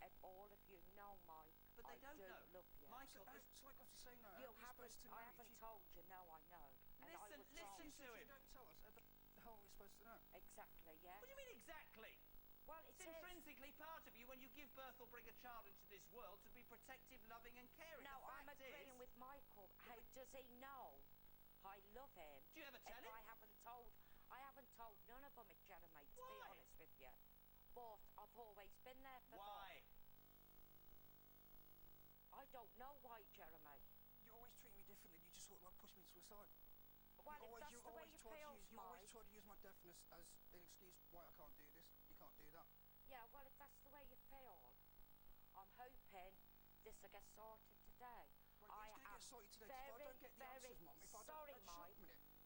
and all of you know, Mike, But they I don't do know. love you. Michael, So like I was saying now, You how are we haven't, supposed to know I if haven't you... told you, no, I know. And I Listen, was listen told. to If him. you don't tell us, how are we supposed to know? Exactly, yeah. What do you mean exactly? Well, It's it is. intrinsically part of you when you give birth or bring a child into this world to be protective, loving and caring. No, The I'm fact agreeing is, with Michael. How does he know I love him? Do you ever tell if him? I haven't told none of them, Jeremy, to be Why? honest with you. But I've always I don't know why, Jeremy. You always treat me differently. You just sort of like push me to the side. Well, if that's the way you feel, you always try to use my deafness as an excuse why I can't do this. You can't do that. Yeah, well, if that's the way you feel, I'm hoping this will get sorted today. Right, it's going to get sorted today. If I don't get the answers, Mum, sorry, Mike.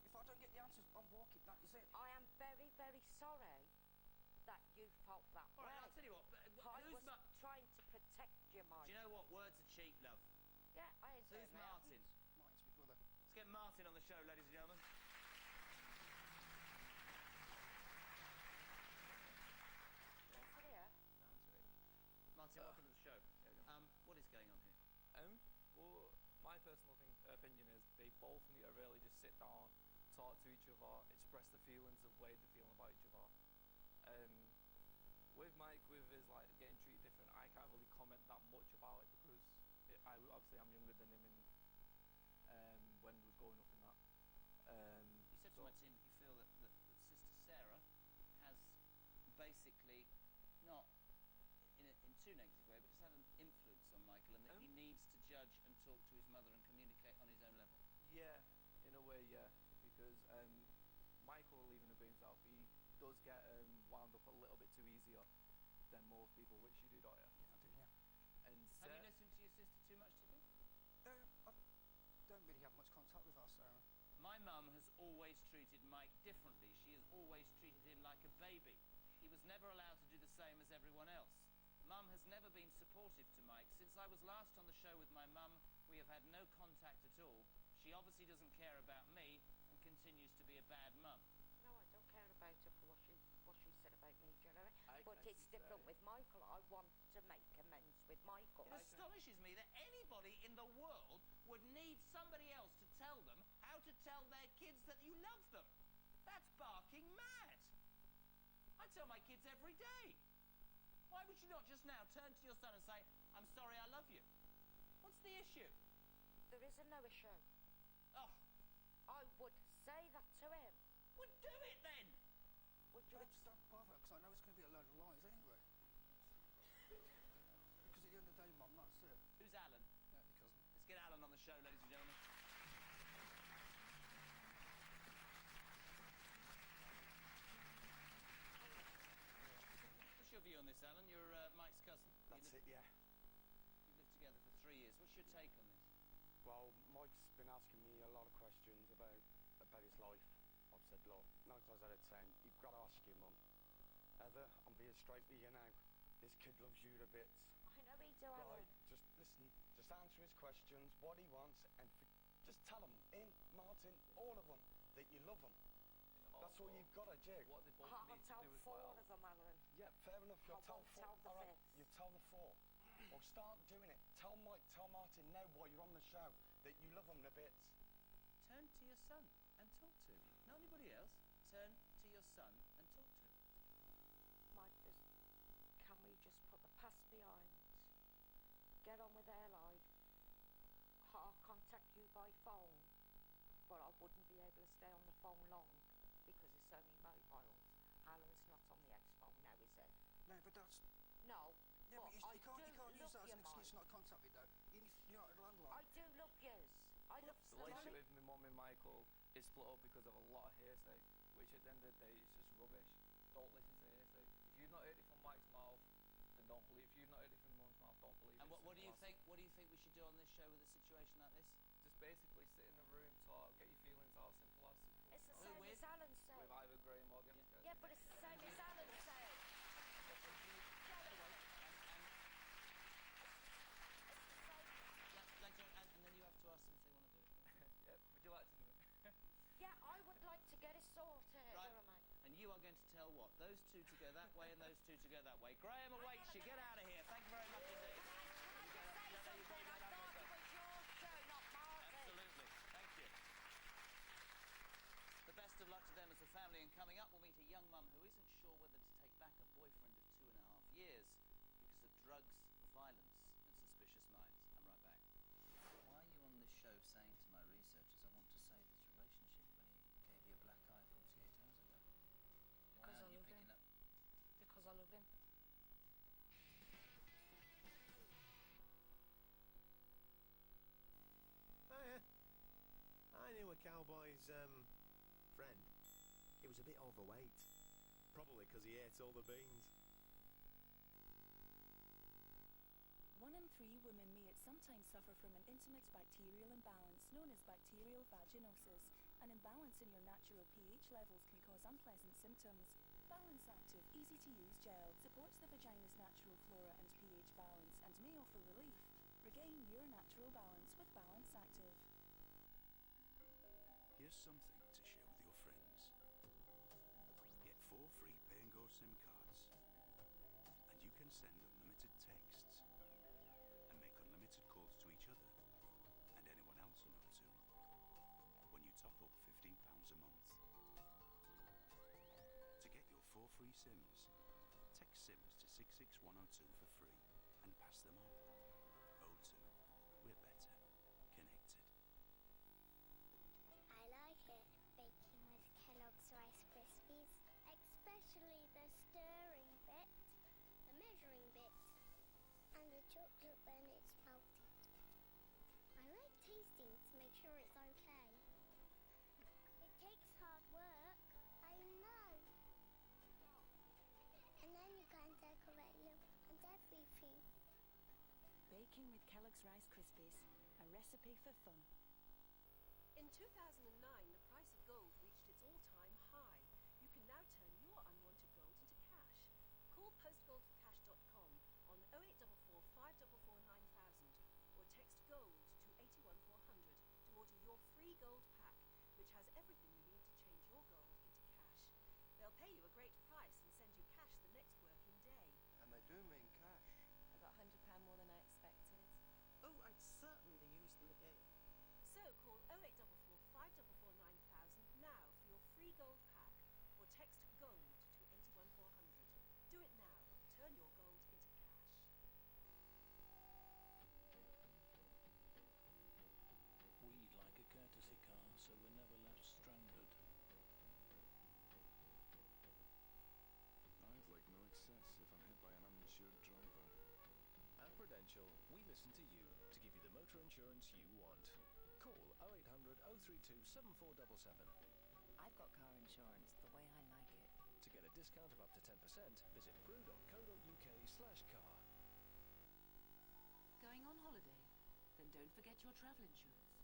If I don't get the answers, I'm walking. That is it. I am very, very sorry that you felt that All way. right, I'll tell you what. I was trying to protect you, Mike. Do you know what? Words are cheap, love. Yeah, I ain't Who's saying that. Martin? Martin's my brother. Let's get Martin on the show, ladies and gentlemen. Martin, welcome to the show. What is going on here? Well, my personal opinion is they both need to really just sit down, talk to each other, express the feelings of way they're feeling about each other. With Mike, with his like getting treated different, I can't really comment that much about it because obviously I'm younger than him, and when he was growing up in that. You said to my team that you feel that Sister Sarah has basically not in too negative way, but has had an influence on Michael, and that he needs to judge and talk to his mother and communicate on his own level. Yeah, in a way, yeah, because Michael, even a bit himself, he does get wound up a little bit too easier than most people, which you do, don't you? Yeah, I do, yeah. And have you listened to your sister too much, do you think? I don't really have much contact with her, Sarah. My mum has always treated Mike differently. She has always treated him like a baby. He was never allowed to do the same as everyone else. Mum has never been supportive to Mike. Since I was last on the show with my mum, we have had no contact at all. She obviously doesn't care about me and continues to be a bad mum. No, I don't care about her for what she said about me, Jeremy. But it's different with Michael. I want to make amends with Michael. It astonishes me that anybody in the world would need somebody else to tell them how to tell their kids that you love them. That's barking mad. I tell my kids every day. Why would you not just now turn to your son and say, I'm sorry, I love you? What's the issue? There isn't no issue. Oh. I would say that to him. Well, do it then. Would you don't bother, because I know it's going to be a load of lies anyway. Because at the end of the day, Mum, that's it. Who's Alan? Yeah, my cousin. Let's get Alan on the show, ladies and gentlemen. What's your view on this, Alan? You're Mike's cousin. That's it, yeah. You've lived together for 3 years. What's your take on this? Well, Mike's been asking me a lot of questions about his life. I've said, look, 9 times out of 10, you've got to ask your mum. Heather, I'm being straight with you now. This kid loves you to bits. I know he do, Alan. Right, just listen, just answer his questions, what he wants, and just tell him, Martin, all of them, that you love them. That's all you've got to do. What they both I'll need tell to do as 4 well. of them, Alan. Yeah, fair enough. You'll tell 4. Tell the all right, 5th. you tell the 4. Or start doing it. Tell Mike, tell Martin now while you're on the show that you love them to bits. Turn to your son and talk to him. Not anybody else. Turn to your son and talk to him. Mike, can we just put the past behind? Get on with their life. I'll contact you by phone, but I wouldn't be able to stay on the phone long because it's only mobiles. Alan's not on the X-phone now, is it? No, but that's... No, Yeah, but you can't use that as an excuse Mike. not to contact me, though. Even if you're not at a landline. I do love yous. I love The relationship with my mum and Michael is split up because of a lot of hearsay, which at the end of the day is just rubbish. Don't listen to hearsay. If you've not heard it from Mike's mouth, then don't believe. If you've not heard it from Mum's mouth, don't believe. And what do you think? What do you think we should do on this show with a situation like this? Just basically sit in a room, talk, get your feelings out, simple as simple. It's the same as Alan said. With either Graham or Morgan. Yeah, but it's the same as Alan said. And then you have to ask them if they want to do it. Yeah, would you like to do it? Yeah, I would like to get it sorted. Right. And you are going to tell what? Those two to go that way and those two to go that way. Graham awaits you. Get out of here. Thank you very much indeed. Absolutely. Thank you. The best of luck to them as a family. And coming up, we'll meet a young mum who isn't sure whether to take back a boyfriend of 2.5 years because of drugs, violence and suspicious minds. I'm right back. Why are you on this show saying to my researchers I want to save this relationship when he gave you a black eye 48 hours ago? Why aren't you picking up? Because I love him. cowboy's, friend? He was a bit overweight. Probably because he ate all the beans. 1 in 3 women may at some time suffer from an intimate bacterial imbalance known as bacterial vaginosis. An imbalance in your natural pH levels can cause unpleasant symptoms. Balance Active, easy-to-use gel supports the vagina's natural flora and pH balance and may offer relief. Regain your natural balance with Balance Active. Here's something to share with your friends. Get 4 free Pay and Go SIM cards, and you can send unlimited texts and make unlimited calls to each other and anyone else you know too when you top up £15 a month. To get your 4 free SIMs, text SIMs to 66102 for free and pass them on. O2, we're better connected. I like it, baking with Kellogg's Rice Krispies, especially the stirring bit, the measuring bit, and the chocolate when it's melted. I like tasting to make sure it's okay. It takes hard work, I know. And then you can decorate them and everything. Baking with Kellogg's Rice Krispies, a recipe for fun. In 2009, the price of gold reached its all-time high. You can now turn your unwanted gold into cash. Call postgoldforcash.com on 0844 544 9000 or text GOLD to 81400 to order your free gold pack, which has everything you need to change your gold into cash. They'll pay you a great price and send you cash the next working day. And they do mean cash. I got £100 more than I expected. Oh, I'd certainly use them again. So call 0844 544 9000 now for your free gold pack or text GOLD to 81400. Do it now. Turn your gold into cash. We'd like a courtesy car so we're never left stranded. I'd like no excess if I'm hit by an uninsured driver. At Prudential, we listen to you to give you the motor insurance you want. Call 0800 032 7477. I've got car insurance the way I like it. To get a discount of up to 10%, visit pru.co.uk/car. Going on holiday? Then don't forget your travel insurance.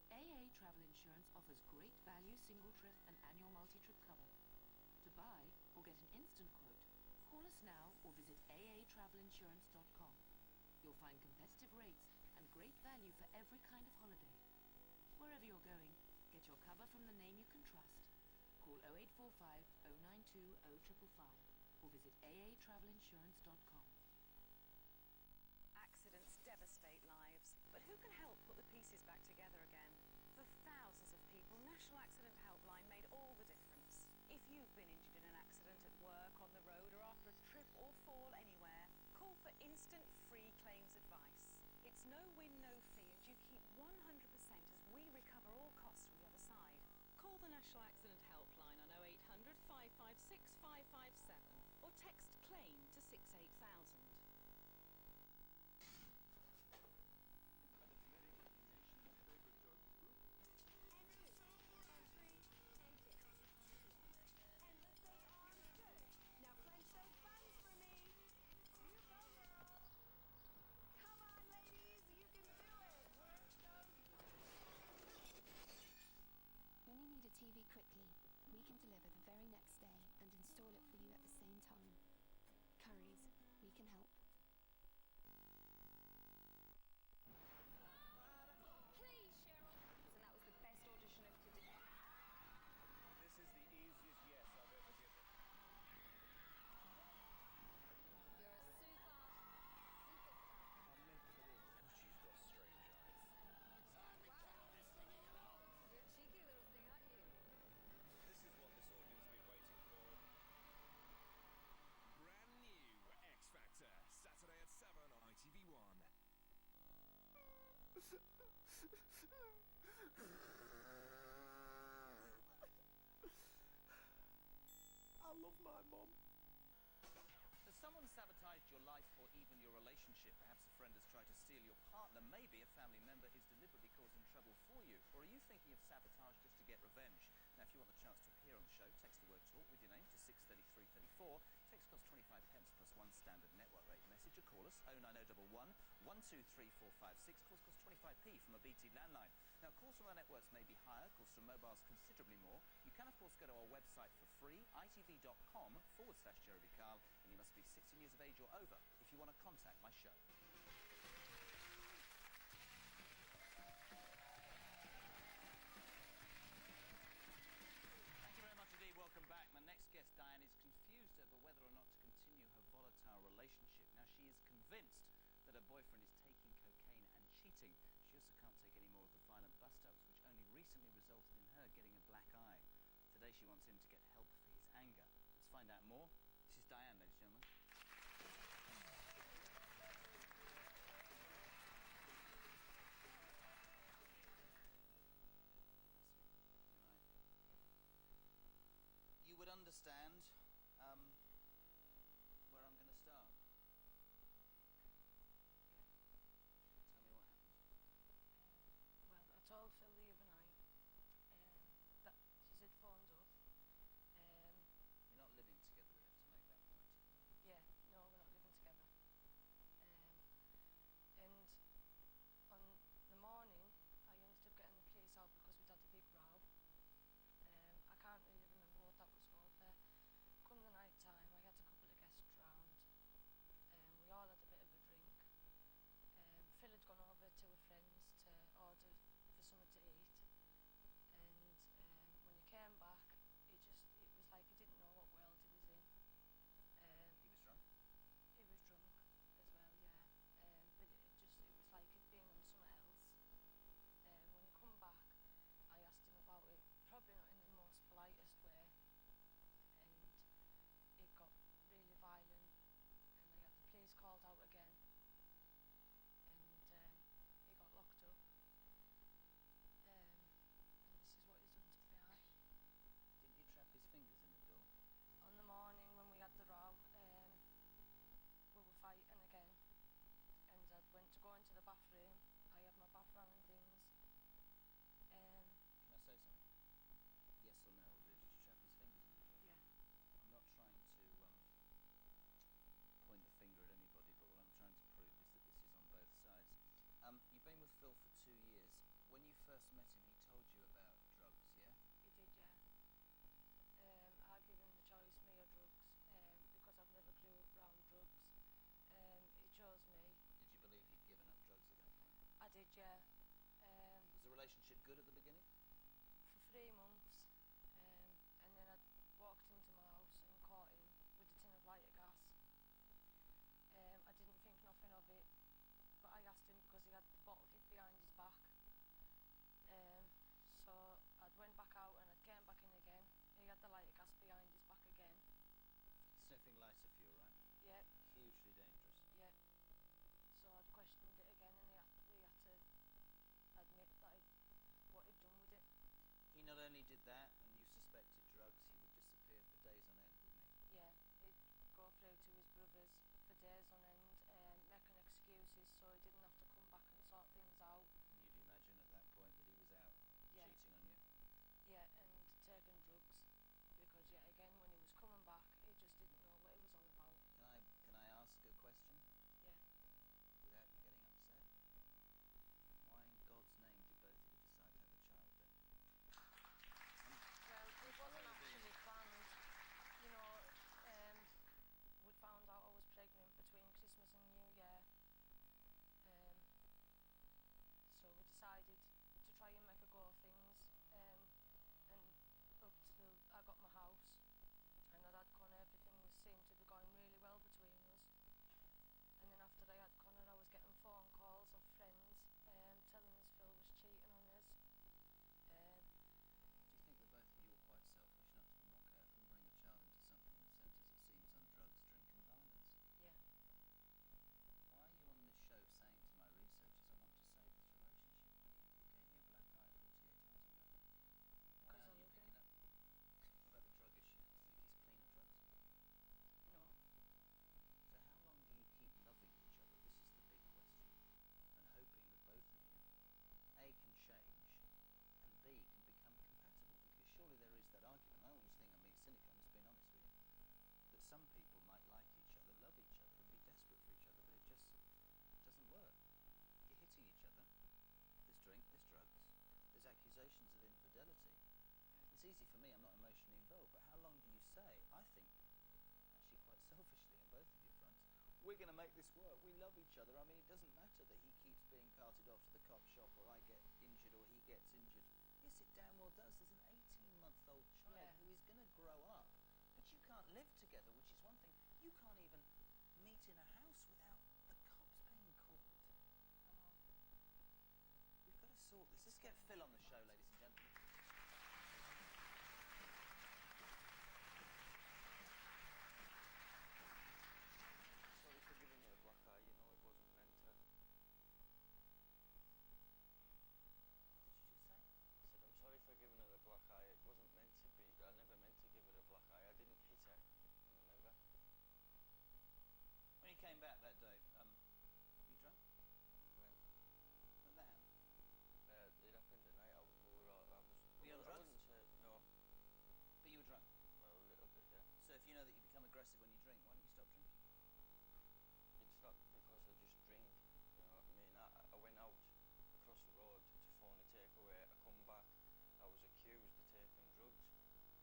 AA Travel Insurance offers great value single trip and annual multi-trip cover. To buy or get an instant quote, call us now or visit aatravelinsurance.com. You'll find competitive rates and great value for every kind of holiday. Wherever you're going, get your cover from the name you can trust. Call 0845 092 0555 or visit aatravelinsurance.com. Accidents devastate lives, but who can help put the pieces back together again? For thousands of people, National Accident Helpline made all the difference. If you've been injured in an accident at work, on the road, or after a trip or fall anywhere, call for instant free claims advice. It's no win, no fee, and you keep 100% as we recover all costs from the other side. Call the National Accident Helpline on 0800 556 557 or text CLAIM to 68000. When you need a TV quickly, we can deliver the very next day and install it for you at the same time. Currys, we can help. Please, Cheryl. And that was the best audition of today. This is the easiest yes I've ever given. You're a superstar. I'm meant for this. She's got strange eyes. You're a cheeky little thing, aren't you? This is what this audience has been waiting for. Brand new X Factor, Saturday at 7 on ITV1. I love my mum. Has someone sabotaged your life or even your relationship? Perhaps a friend has tried to steal your partner. Maybe a family member is deliberately causing trouble trouble for you? Or are you thinking of sabotage just to get revenge? Now, if you want the chance to appear on the show, text the word talk with your name to 63334. Text costs 25 pence plus one standard network rate message, or call us 09011 123456. Calls cost 25p from a BT landline. Now, calls from our networks may be higher, calls from mobiles considerably more. You can, of course, go to our website for free, itv.com/Jeremy Kyle, and you must be 16 years of age or over if you want to contact my show. Thank you very much indeed. Welcome back. My next guest, Diane, is confused over whether or not to continue her volatile relationship. Now, she is convinced that her boyfriend is taking cocaine and cheating. She also can't take any more of the violent bust-ups, which only recently resulted in her getting a black eye. Today she wants him to get help for his anger. Let's find out more. This is Diane, ladies and gentlemen. You would understand where I'm going to start. Tell me what happened. Well, I told Phil the other night that she's had phoned up. You're not living together, we have to make that point. Yeah, no, we're not living together. And on the morning, I ended up getting the police out because we'd had a big row. I can't really remember what that was for. Come the night time, I had a couple of guests round. We all had a bit of a drink. Phil had gone over to a friend's to order for something to eat, and when he came back, it was like he didn't know what world he was in. He was drunk? He was drunk as well, yeah. But it was like he'd been on something else. When he come back, I asked him about it, probably not in the most politest way, and it got really violent, and I got the police called out again, and he got locked up, and this is what he's done to my eye. Didn't you trap his fingers in the door? On the morning when we had the row, we were fighting again, and I went to go into the bathroom. I had my bathroom and things. Can I say something? Yes or no, did you trap his fingers in the door? Yeah. I'm not trying to point the finger at anybody, but what I'm trying to prove is that this is on both sides. You've been with Phil for 2 years. When you first met him, he told you about drugs, yeah? He did, yeah. I gave him the choice, me or drugs, because I've never grew up around drugs. He chose me. Did you believe he'd given up drugs at that point? I did, yeah. Was the relationship good at the beginning? For 3 months, and then I walked into my house and caught him with a tin of lighter gas. I didn't think nothing of it, but I asked him because he had the bottle hid behind his back. So I went back out and I came back in again. He had the lighter gas behind his back again. Sniffing lighter fuel, right? Yeah. Hugely dangerous. Yeah. So I'd questioned it again, and he had to admit that what he'd done with it. He not only did that, and you suspected drugs, he would disappear for days on end, wouldn't he? Yeah, he'd go through to his brothers for days on end, making excuses so he didn't have to come back and sort things out. And you'd imagine at that point that he was out cheating on you? Yeah, and taking drugs, because yet again, when he was coming back, he just didn't know what he was on about. Can I ask a question? Yeah. Without you getting upset? Why in God's name did both of you decide to have a child then? Well, it wasn't actually planned. You know, we found out I was pregnant between Christmas and New Year. So we decided to try and make a go of things. And up till I got my house, some people might like each other, love each other, and be desperate for each other, but it just doesn't work. You're hitting each other. There's drink, there's drugs, there's accusations of infidelity. It's easy for me, I'm not emotionally involved, but how long do you say? I think, actually quite selfishly on both of your fronts, we're going to make this work. We love each other. I mean, it doesn't matter that he keeps being carted off to the cop shop or I get injured or he gets injured. Yes, it damn well does. There's an 18-month-old child who is going to grow up. But you can't live together, which is one thing. You can't even meet in a house without the cops being called. We've got to sort this. Let's get Phil on the show, ladies and gentlemen. Sorry for giving you a black eye, you know it wasn't meant to. What did you just say? I said, I'm sorry for giving her the black eye. It wasn't meant to be. I never meant to give her a black eye. I didn't hit her. And I never. When you came back that day, were you drunk? When? When that happened? It happened at night. I was. Were you on I drugs? wouldn't say no. But you were drunk? Well, a little bit, yeah. So if you know that you become aggressive when you drink, why don't you stop drinking? It's not because I just drink. You know what I mean? I went out across the road to phone a takeaway. I come back. I was accused of taking drugs.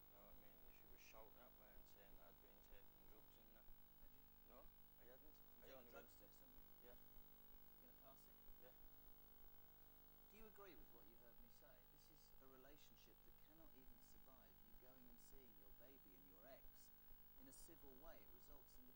You know what I mean? She was shouting at me and saying that I'd been taking drugs and that. Had you? No, I hadn't. You've done a drugs test, haven't you? Yeah. You going to pass it? Yeah. Do you agree with what you heard me say? This is a relationship that cannot even survive you going and seeing your baby and your ex in a civil way. It results in the